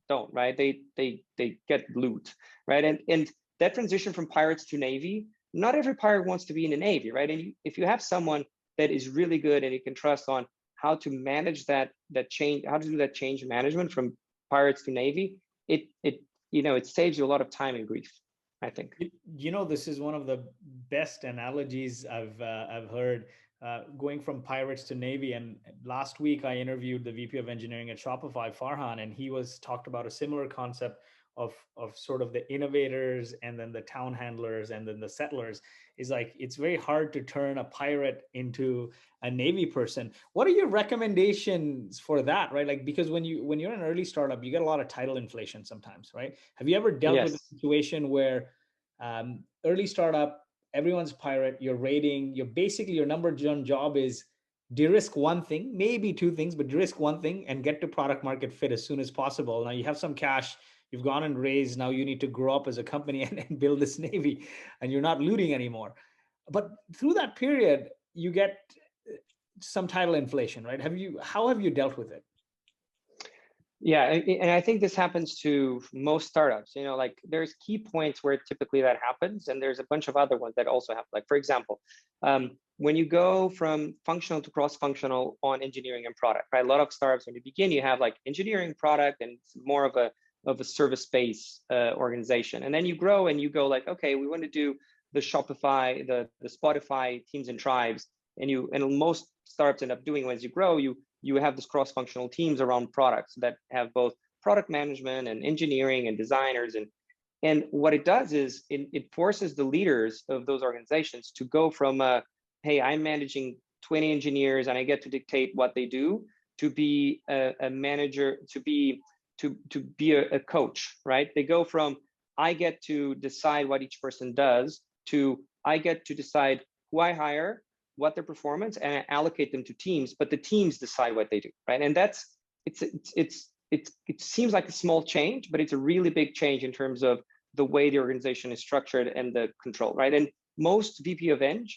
don't, right? They get loot, right? And that transition from pirates to navy, not every pirate wants to be in the navy, right? And if you have someone that is really good and you can trust on how to manage that change, how to do that change management from pirates to navy, it saves you a lot of time and grief, I think. This is one of the best analogies I've heard. Going from pirates to navy. And last week I interviewed the VP of engineering at Shopify, Farhan, and he talked about a similar concept of sort of the innovators and then the town handlers and then the settlers. Is like, it's very hard to turn a pirate into a navy person. What are your recommendations for that, right? Like, because when you're an early startup, you get a lot of title inflation sometimes, right? Have you ever dealt with a situation where early startup, everyone's pirate, you're raiding, your number one job is de-risk one thing, maybe two things, but de-risk one thing and get to product market fit as soon as possible. Now you have some cash, you've gone and raised, now you need to grow up as a company and build this navy, and you're not looting anymore. But through that period, you get some title inflation, right? How have you dealt with it? Yeah, and I think this happens to most startups. Like, there's key points where typically that happens, and there's a bunch of other ones that also happen. Like, for example, when you go from functional to cross-functional on engineering and product, right? A lot of startups, when you begin, you have like engineering, product, and it's more of a service-based organization. And then you grow and you go like, okay, we want to do the Shopify, the Spotify teams and tribes, and most startups end up doing, as you grow, you have this cross-functional teams around products that have both product management and engineering and designers. And what it does is it forces the leaders of those organizations to go from, hey, I'm managing 20 engineers and I get to dictate what they do, to be a manager, to be a coach, right? They go from I get to decide what each person does to I get to decide who I hire, what their performance, and I allocate them to teams, but the teams decide what they do, right? And that's it seems like a small change, but it's a really big change in terms of the way the organization is structured and the control, right? And most VP of Eng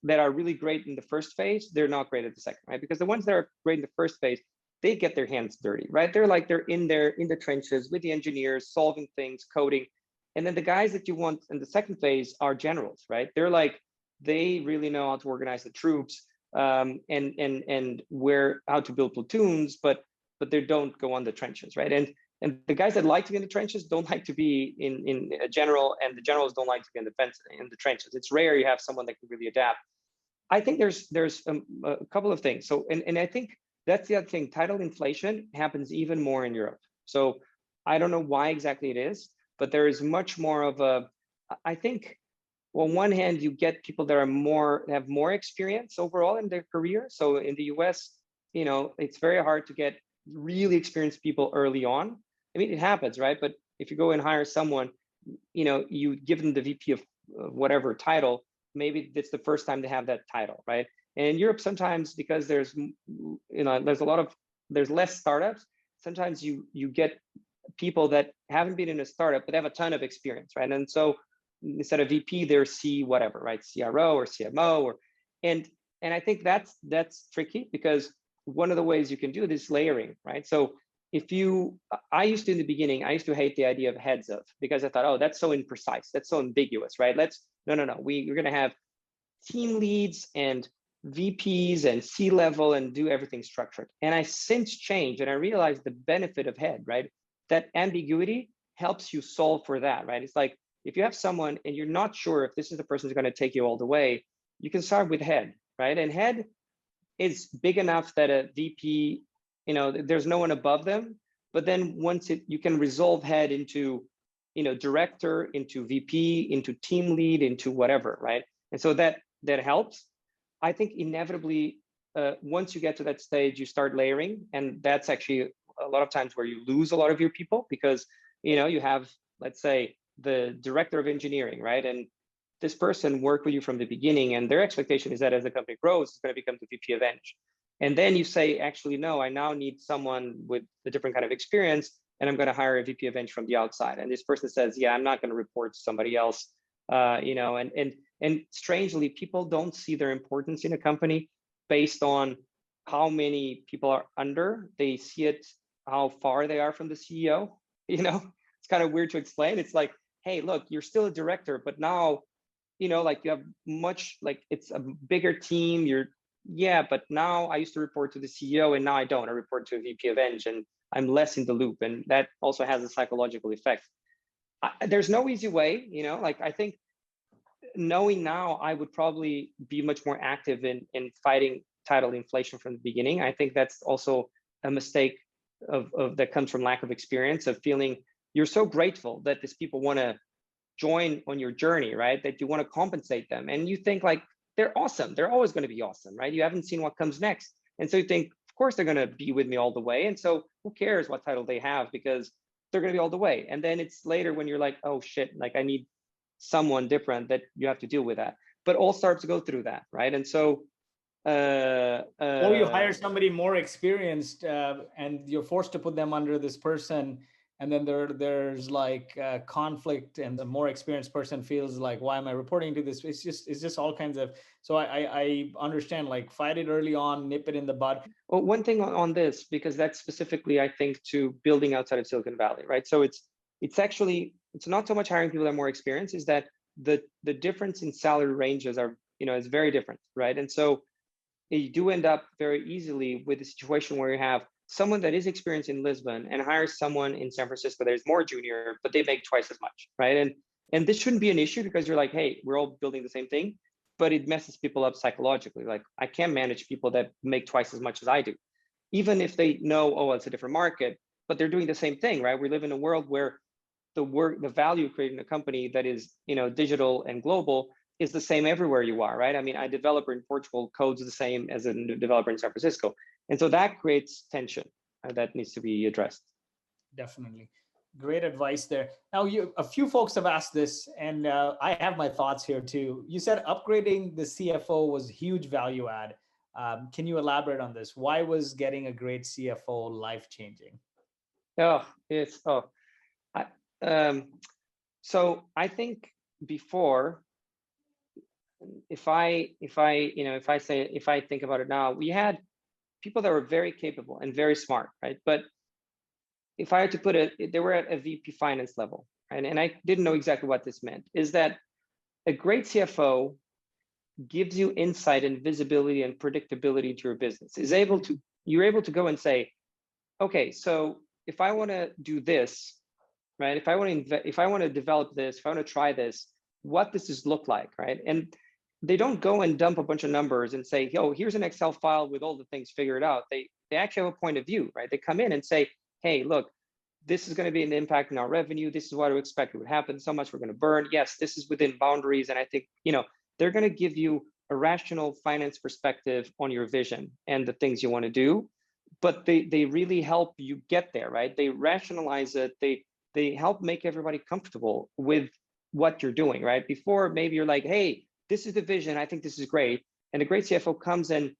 that are really great in the first phase, they're not great at the second, right? Because the ones that are great in the first phase, they get their hands dirty, right? They're in the trenches with the engineers, solving things, coding. And then the guys that you want in the second phase are generals, right? They're like, they really know how to organize the troops, and how to build platoons, but they don't go on the trenches, right? And the guys that like to be in the trenches don't like to be in a general, and the generals don't like to be in the trenches. It's rare you have someone that can really adapt. I think there's a couple of things. So, and I think that's the other thing. Title inflation happens even more in Europe. So I don't know why exactly it is, but there is much more of a, I think, on one hand, you get people that have more experience overall in their career. So in the US, it's very hard to get really experienced people early on. I mean, it happens, right? But if you go and hire someone, you give them the VP of whatever title, maybe it's the first time they have that title, right? And in Europe, sometimes because there's less startups, sometimes you get people that haven't been in a startup, but have a ton of experience, right? And so instead of VP, they're C whatever, right? CRO or CMO, and I think that's tricky, because one of the ways you can do this layering, right? So I used to in the beginning, I used to hate the idea of heads of, because I thought, oh, that's so imprecise, that's so ambiguous, right? No. We're gonna have team leads and VPs and C-level and do everything structured. And I since changed and I realized the benefit of head, right? That ambiguity helps you solve for that, right? It's like, if you have someone and you're not sure if this is the person who's going to take you all the way, you can start with head, right? And head is big enough that a VP, there's no one above them. But then once you can resolve head into, director, into VP, into team lead, into whatever, right? And so that helps. I think inevitably, once you get to that stage, you start layering, and that's actually a lot of times where you lose a lot of your people, because you have, let's say, the director of engineering, right? And this person worked with you from the beginning, and their expectation is that as the company grows, it's going to become the VP of Eng. And then you say, actually, no, I now need someone with a different kind of experience, and I'm going to hire a VP of Eng from the outside. And this person says, yeah, I'm not going to report to somebody else, and strangely, people don't see their importance in a company based on how many people are under. They see it how far they are from the CEO. It's kind of weird to explain. It's like, hey, look, you're still a director, but now, you have it's a bigger team. But now I used to report to the CEO, and now I don't. I report to a VP of Eng, and I'm less in the loop. And that also has a psychological effect. There's no easy way, I think knowing now, I would probably be much more active in fighting title inflation from the beginning. I think that's also a mistake of that comes from lack of experience, of feeling you're so grateful that these people want to join on your journey, right? That you want to compensate them. And you think like, they're awesome. They're always going to be awesome, right? You haven't seen what comes next. And so you think, of course, they're going to be with me all the way. And so who cares what title they have, because they're going to be all the way. And then it's later when you're like, oh shit, like I need someone different, that you have to deal with that. But all startups go through that, right? And so or you hire somebody more experienced, and you're forced to put them under this person, and then there's like conflict, and the more experienced person feels like, why am I reporting to this? It's just all kinds of. So I understand, like, fight it early on, nip it in the bud. Well, one thing on this, because that's specifically, I think, to building outside of Silicon Valley, right? So it's not so much hiring people that are more experienced, is that the difference in salary ranges are, is very different, right? And so you do end up very easily with a situation where you have someone that is experienced in Lisbon and hires someone in San Francisco that is more junior, but they make twice as much, right? And this shouldn't be an issue, because you're like, hey, we're all building the same thing, but it messes people up psychologically. Like, I can't manage people that make twice as much as I do, even if they know, oh, it's a different market, but they're doing the same thing, right? We live in a world where the value of creating a company that is, digital and global is the same everywhere you are, right? I mean, a developer in Portugal codes the same as a developer in San Francisco. And so that creates tension that needs to be addressed. Definitely. Great advice there. Now, a few folks have asked this, and I have my thoughts here too. You said upgrading the CFO was huge value add. Can you elaborate on this? Why was getting a great CFO life-changing? So I think before, if I think about it now, we had people that were very capable and very smart, right? But if I had to put it, they were at a VP finance level, right? And I didn't know exactly what this meant. Is that a great CFO gives you insight and visibility and predictability to your business. You're able to go and say, okay, so if I want to do this, right? If I want to develop this, if I want to try this, what does this look like, right? And they don't go and dump a bunch of numbers and say, oh, here's an Excel file with all the things figured out. They actually have a point of view, right? They come in and say, hey, look, this is going to be an impact in our revenue. This is what we expect would happen. So much we're going to burn. Yes, this is within boundaries. And I think, they're going to give you a rational finance perspective on your vision and the things you want to do. But they really help you get there, right? They rationalize it. They help make everybody comfortable with what you're doing, right? Before, maybe you're like, hey, this is the vision. I think this is great. And the great CFO comes in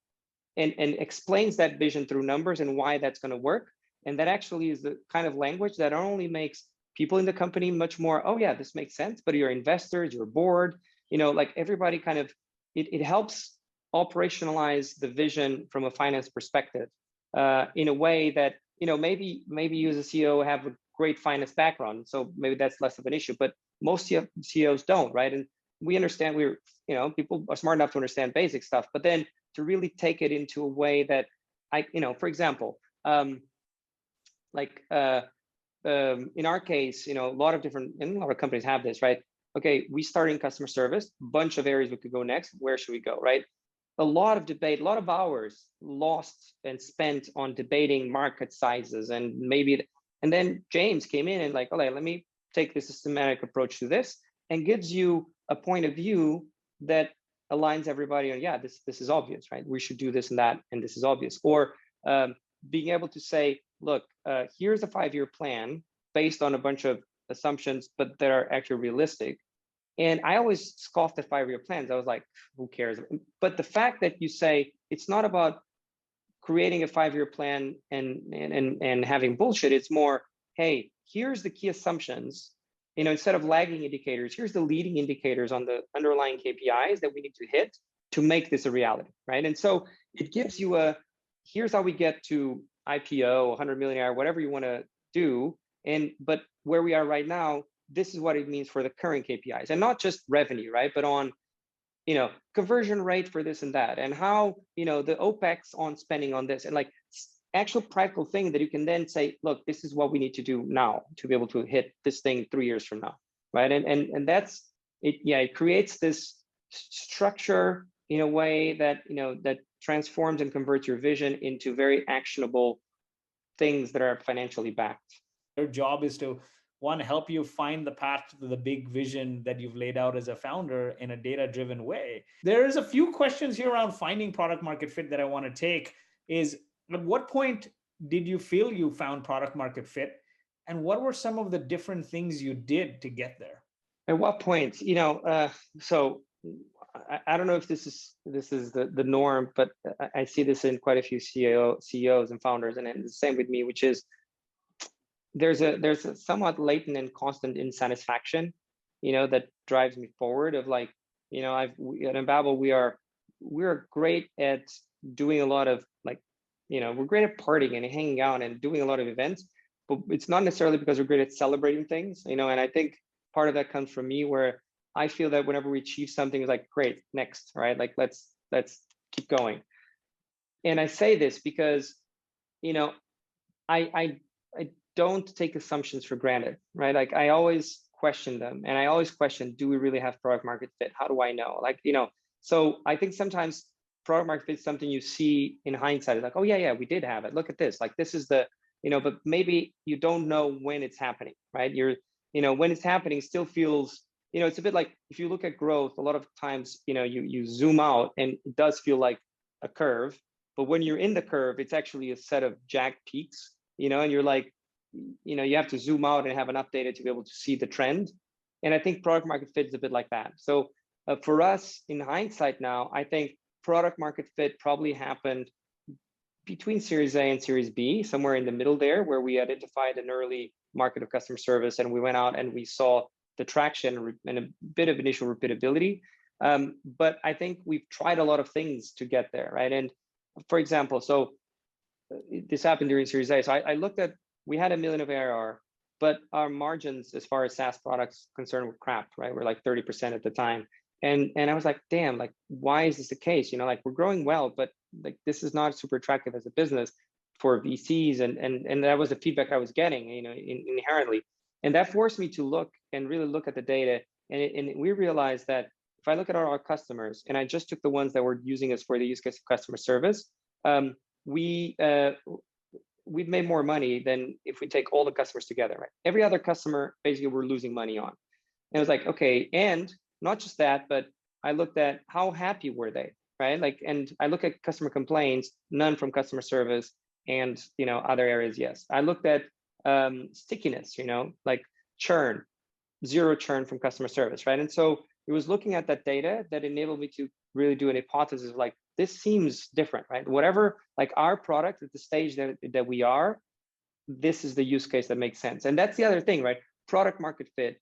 and explains that vision through numbers and why that's going to work. And that actually is the kind of language that not only makes people in the company much more, oh yeah, this makes sense, but your investors, your board, like everybody kind of, it helps operationalize the vision from a finance perspective in a way that, maybe you as a CEO have a great finance background, so maybe that's less of an issue, but most CEOs don't, right? And we understand people are smart enough to understand basic stuff, but then to really take it into a way that for example, in our case, a lot of companies have this, right? Okay, we start in customer service, bunch of areas we could go next. Where should we go, right? A lot of debate, a lot of hours lost and spent on debating market sizes, and then James came in and like, okay, let me take this systematic approach to this, and gives you a point of view that aligns everybody on, yeah, this is obvious, right? We should do this and that, and this is obvious. Or being able to say, look, here's a 5-year plan based on a bunch of assumptions, but that are actually realistic. And I always scoffed at 5-year plans. I was like, who cares? But the fact that you say it's not about creating a 5-year plan and having bullshit, it's more, hey, here's the key assumptions. Instead of lagging indicators, here's the leading indicators on the underlying KPIs that we need to hit to make this a reality, right? And so it gives you here's how we get to IPO, 100 million, whatever you want to do. But where we are right now, this is what it means for the current KPIs, and not just revenue, right? But on, conversion rate for this and that, and how, the OPEX on spending on this, and like actual practical thing that you can then say, look, this is what we need to do now to be able to hit this thing 3 years from now, right? And that's it. Yeah, it creates this structure in a way that, that transforms and converts your vision into very actionable things that are financially backed. Their job is to, one, help you find the path to the big vision that you've laid out as a founder in a data-driven way. There's a few questions here around finding product market fit that I want to take. Is, at what point did you feel you found product market fit? And what were some of the different things you did to get there? At what point? So I don't know if this is the norm, but I see this in quite a few CEOs and founders, and the same with me, which is there's a somewhat latent and constant insatisfaction, that drives me forward. Of like, at Unbabel, we're great at doing a lot of like, we're great at partying and hanging out and doing a lot of events, but it's not necessarily because we're great at celebrating things, and I think part of that comes from me, where I feel that whenever we achieve something, it's like, great, next, right? Like, let's keep going. And I say this because, I don't take assumptions for granted, right? Like, I always question them, and I always question, do we really have product market fit? How do I know? Like, so I think sometimes product market fit is something you see in hindsight. It's like, oh yeah, we did have it. Look at this. Like, this is the, but maybe you don't know when it's happening, right? When it's happening still feels it's a bit like if you look at growth, a lot of times, you zoom out and it does feel like a curve. But when you're in the curve, it's actually a set of jagged peaks, and you're like, you have to zoom out and have enough data to be able to see the trend. And I think product market fit is a bit like that. So for us in hindsight now, I think product market fit probably happened between Series A and Series B, somewhere in the middle there, where we identified an early market of customer service and we went out and we saw the traction and a bit of initial repeatability. But I think we've tried a lot of things to get there, right? And for example, so this happened during Series A. So I looked at, we had $1 million of ARR, but our margins as far as SaaS products concerned were crap, right? We're like 30% at the time. And I was like, damn, like, why is this the case? Like we're growing well, but like this is not super attractive as a business for VCs. And that was the feedback I was getting, inherently. And that forced me to look and really look at the data. And we realized that if I look at our customers, and I just took the ones that were using us for the use case of customer service, we've made more money than if we take all the customers together, right? Every other customer, basically, we're losing money on. And I was like, okay, and not just that, but I looked at how happy were they, right? Like, and I look at customer complaints, none from customer service, and other areas, yes. I looked at stickiness, like churn, 0 churn from customer service, right? And so it was looking at that data that enabled me to really do an hypothesis of like, this seems different, right? Whatever, like our product at the stage that we are, this is the use case that makes sense. And that's the other thing, right? Product market fit.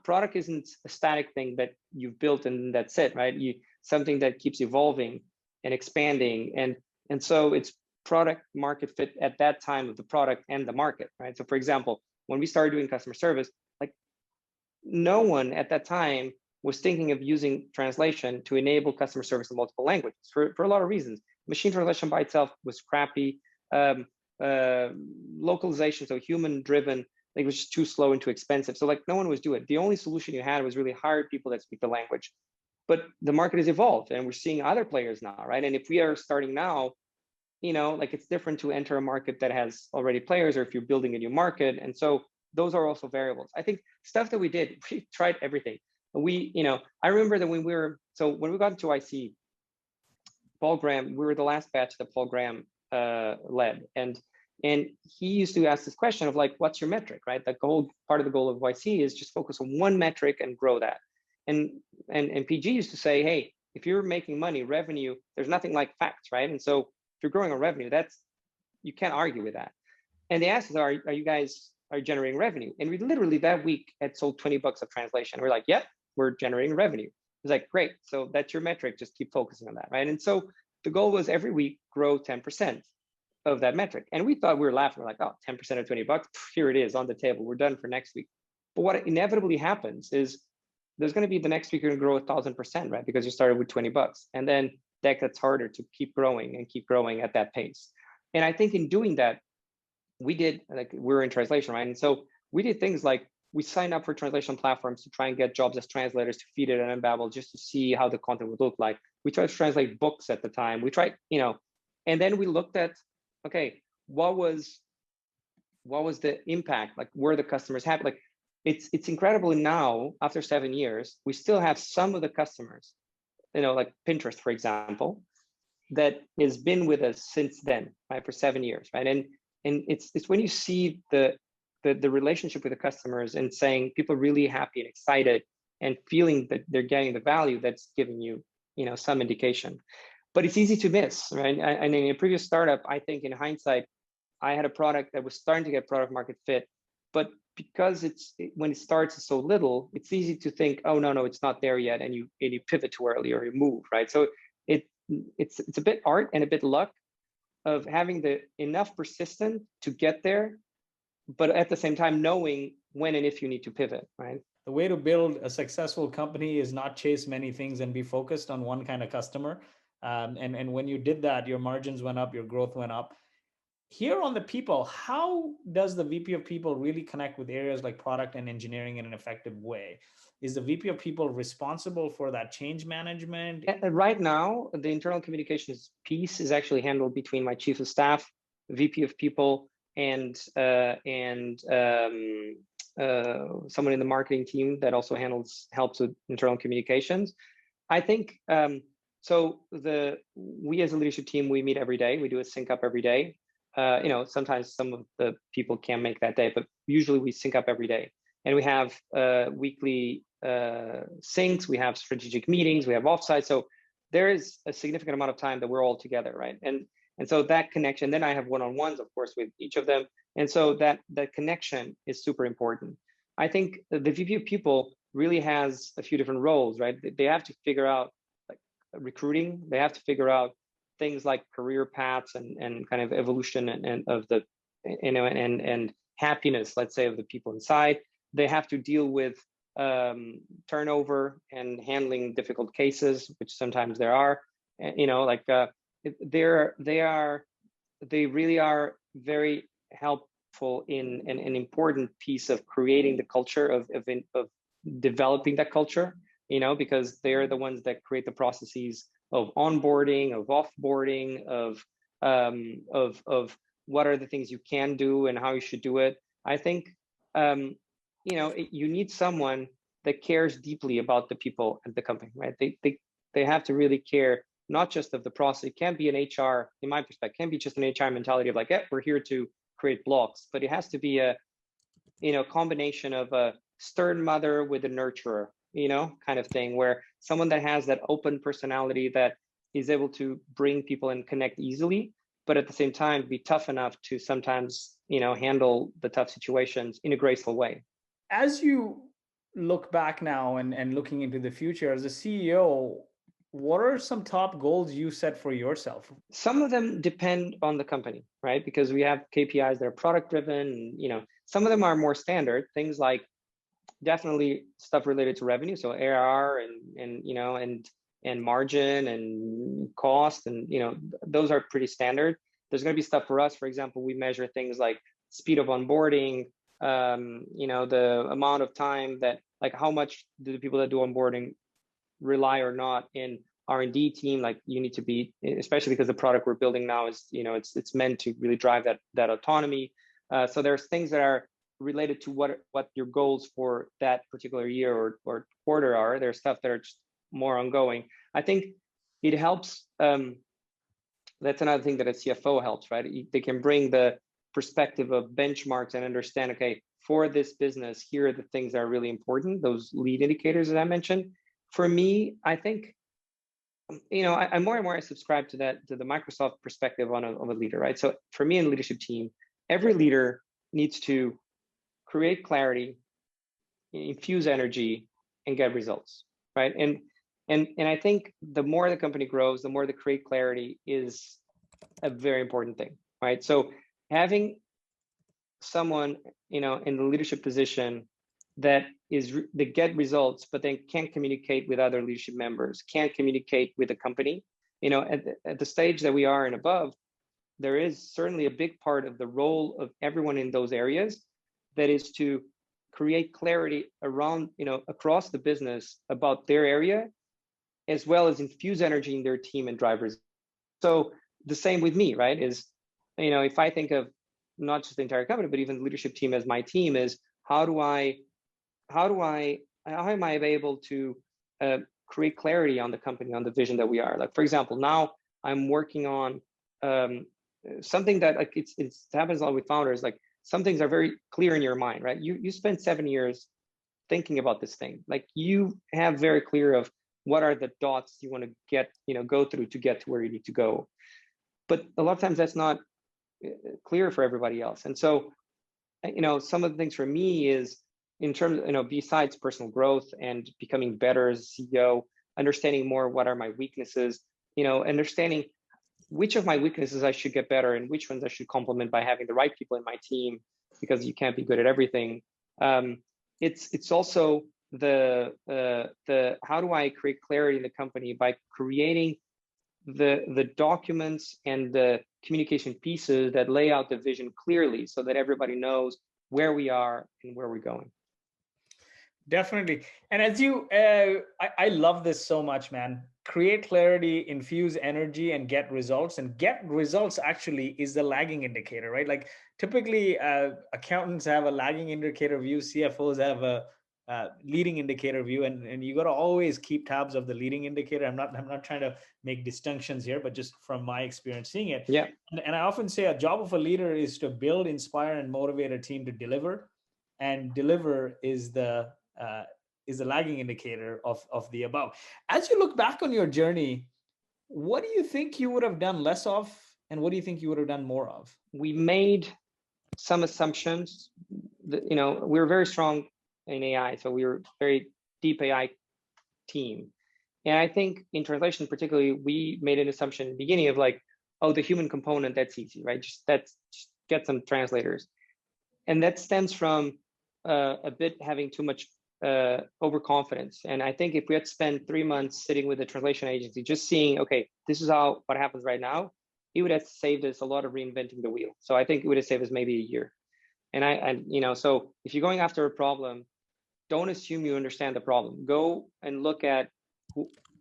Product isn't a static thing that you've built and that's it, right? Something that keeps evolving and expanding. And so it's product market fit at that time of the product and the market, right? So for example, when we started doing customer service, like no one at that time was thinking of using translation to enable customer service in multiple languages for a lot of reasons. Machine translation by itself was crappy. Localization, so human driven, it was just too slow and too expensive. So like no one was doing it. The only solution you had was really hire people that speak the language. But the market has evolved and we're seeing other players now, right? And if we are starting now, like it's different to enter a market that has already players or if you're building a new market. And so those are also variables. I think stuff that we did, we tried everything. I remember that when we got into IC, Paul Graham, we were the last batch that Paul Graham led. And he used to ask this question of like, what's your metric, right? Like the whole part of the goal of YC is just focus on one metric and grow that. And PG used to say, hey, if you're making money, revenue, there's nothing like facts, right? And so if you're growing a revenue, you can't argue with that. And they asked us, are you generating revenue? And we literally that week had sold $20 of translation. We're like, yep, we're generating revenue. It's like, great. So that's your metric. Just keep focusing on that, right? And so the goal was every week grow 10% of that metric. And we thought we were laughing. We're like, oh, 10% of $20, here it is on the table. We're done for next week. But what inevitably happens is there's going to be the next week you're going to grow 1,000%, right? Because you started with $20. And then that gets harder to keep growing at that pace. And I think in doing that, we did, like we're in translation, right? And so we did things like we signed up for translation platforms to try and get jobs as translators to feed it on Unbabel just to see how the content would look like. We tried to translate books at the time. We tried, and then we looked at, okay, what was the impact? Like, were the customers happy? Like, it's incredible now, after 7 years, we still have some of the customers, like Pinterest, for example, that has been with us since then, right, for 7 years, right? And it's when you see the relationship with the customers and saying people are really happy and excited and feeling that they're getting the value that's giving you, some indication. But it's easy to miss, right? And in a previous startup, I think in hindsight, I had a product that was starting to get product market fit, but because when it starts it's so little, it's easy to think, oh no, it's not there yet, and you pivot too early or you move, right? So it's a bit art and a bit luck of having the enough persistence to get there, but at the same time knowing when and if you need to pivot, right? The way to build a successful company is not chase many things and be focused on one kind of customer. And when you did that, your margins went up, your growth went up. Here on the people, how does the VP of people really connect with areas like product and engineering in an effective way? Is the VP of people responsible for that change management? Right now, the internal communications piece is actually handled between my chief of staff, VP of people, and someone in the marketing team that also helps with internal communications. I think we as a leadership team, we meet every day. We do a sync up every day. Sometimes some of the people can't make that day, but usually we sync up every day. And we have weekly syncs, we have strategic meetings, we have offsites. So there is a significant amount of time that we're all together, right? And so that connection, then I have one-on-ones, of course, with each of them. And so that connection is super important. I think the VP of People really has a few different roles, right? They have to figure out like recruiting, they have to figure out things like career paths and kind of evolution and of the, and happiness, let's say, of the people inside. They have to deal with turnover and handling difficult cases, which sometimes there are. They really are very helpful in an important piece of creating the culture of developing that culture. Because they're the ones that create the processes of onboarding, of offboarding, of what are the things you can do and how you should do it. I think you need someone that cares deeply about the people at the company, right? They have to really care, not just of the process. It can't be an HR, in my perspective, can't be just an HR mentality of like, yeah, we're here to create blocks, but it has to be a combination of a stern mother with a nurturer, kind of thing, where someone that has that open personality that is able to bring people and connect easily, but at the same time be tough enough to sometimes handle the tough situations in a graceful way. As you look back now and looking into the future as a CEO, what are some top goals you set for yourself? Some of them depend on the company, right? Because we have KPIs that are product driven. Some of them are more standard things, like definitely stuff related to revenue, so ARR and margin and cost, and those are pretty standard. There's going to be stuff for us. For example, we measure things like speed of onboarding, the amount of time that, like, how much do the people that do onboarding rely or not in R&D team. Like, you need to be, especially because the product we're building now is, it's meant to really drive that autonomy. So there's things that are related to what your goals for that particular year or quarter are. There's stuff that are just more ongoing. I think it helps. That's another thing that a CFO helps, right? They can bring the perspective of benchmarks and understand, okay, for this business, here are the things that are really important, those lead indicators that I mentioned. For me, I think, I more and more I subscribe to the Microsoft perspective of a leader, right? So for me in the leadership team, every leader needs to create clarity, infuse energy, and get results, right? And I think the more the company grows, the more the create clarity is a very important thing, right? So having someone, in the leadership position that get results, but then can't communicate with other leadership members, can't communicate with the company, at the stage that we are and above, there is certainly a big part of the role of everyone in those areas that is to create clarity around, across the business about their area, as well as infuse energy in their team and drivers. So the same with me, right? Is, if I think of not just the entire company, but even the leadership team as my team, is how am I able to create clarity on the company, on the vision that we are. Like, for example, now I'm working on something that, like, it happens a lot with founders. Like, some things are very clear in your mind, right? You spend 7 years thinking about this thing. Like, you have very clear of what are the dots you want to get, go through to get to where you need to go. But a lot of times that's not clear for everybody else. And so, some of the things for me is, in terms of, besides personal growth and becoming better as a CEO, understanding more what are my weaknesses, understanding which of my weaknesses I should get better and which ones I should complement by having the right people in my team, because you can't be good at everything. It's also the how do I create clarity in the company by creating the documents and the communication pieces that lay out the vision clearly, so that everybody knows where we are and where we're going. Definitely. And as you, I love this so much, man. create clarity, infuse energy, and get results. And get results actually is the lagging indicator, right? Like typically accountants have a lagging indicator view, CFOs have a leading indicator view, and you got to always keep tabs of the leading indicator. I'm not trying to make distinctions here, but just from my experience seeing it. Yeah. And I often say a job of a leader is to build, inspire, and motivate a team to deliver, and deliver is the lagging indicator of the above. As you look back on your journey, what do you think you would have done less of, and what do you think you would have done more of? We made some assumptions. We were very strong in AI, so we were very deep AI team. And I think in translation, particularly, we made an assumption in the beginning of like, oh, the human component, that's easy, right? Just get some translators. And that stems from a bit having too much overconfidence. And I think if we had spent 3 months sitting with a translation agency, just seeing, okay, this is what happens right now, it would have saved us a lot of reinventing the wheel. So I think it would have saved us maybe a year. And so if you're going after a problem, don't assume you understand the problem. Go and look at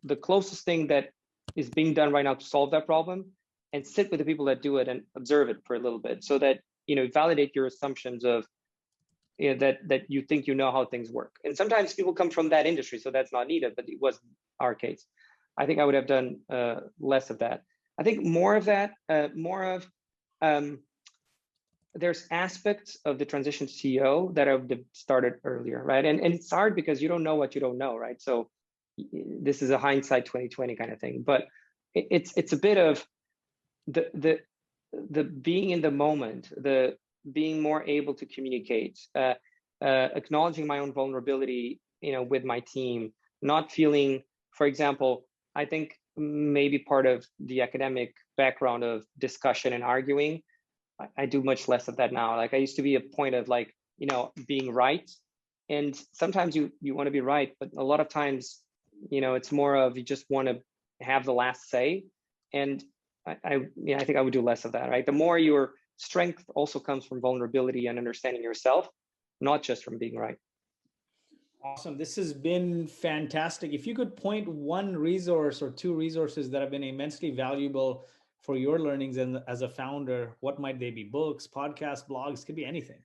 the closest thing that is being done right now to solve that problem, and sit with the people that do it and observe it for a little bit, so that validate your assumptions of that you think you know how things work. And sometimes people come from that industry, so that's not needed, but it was our case. I think I would have done less of that. I think more of that, there's aspects of the transition to CEO that have started earlier, right? And it's hard because you don't know what you don't know, right? So this is a hindsight 2020 kind of thing, but it's a bit of the being in the moment, the being more able to communicate, acknowledging my own vulnerability, with my team, not feeling, for example, I think maybe part of the academic background of discussion and arguing, I do much less of that now. Like I used to be a point of like, being right. And sometimes you want to be right, but a lot of times, it's more of you just want to have the last say. And I think I would do less of that, right? The more your strength also comes from vulnerability and understanding yourself, not just from being right. Awesome. This has been fantastic. If you could point one resource or two resources that have been immensely valuable for your learnings and as a founder, what might they be? Books, podcasts, blogs, could be anything.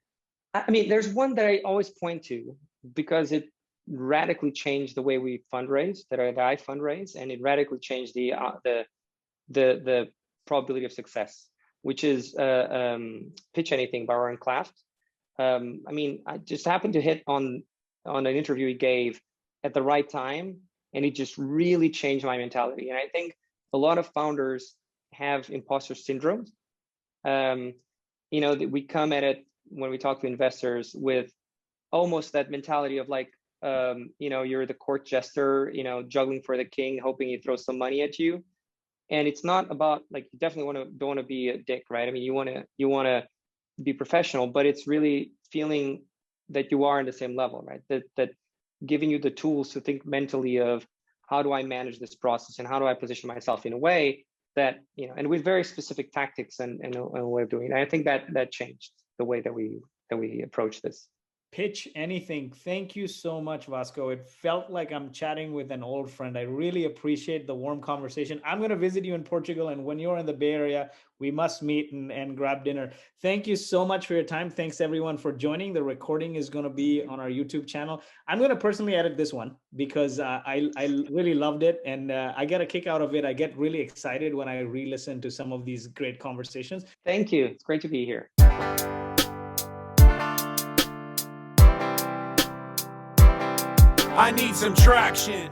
I mean, there's one that I always point to because it radically changed the way we fundraise, that I fundraise, and it radically changed the probability of success, which is Pitch Anything by Warren Claft. I mean, I just happened to hit on an interview he gave at the right time, and it just really changed my mentality. And I think a lot of founders have imposter syndrome. We come at it when we talk to investors with almost that mentality of like, you're the court jester, juggling for the king, hoping he throws some money at you. And it's not about like, you definitely don't want to be a dick, right? I mean, you want to be professional, but it's really feeling that you are on the same level, right? That giving you the tools to think mentally of how do I manage this process and how do I position myself in a way that, and with very specific tactics and a way of doing it. And I think that changed the way that we approach this. Pitch Anything. Thank you so much, Vasco. It felt like I'm chatting with an old friend. I really appreciate the warm conversation. I'm going to visit you in Portugal, and when you're in the Bay Area, we must meet and grab dinner. Thank you so much for your time. Thanks everyone for joining. The recording is going to be on our YouTube channel. I'm going to personally edit this one because I really loved it, and I get a kick out of it. I get really excited when I re-listen to some of these great conversations. Thank you. It's great to be here. I need some traction.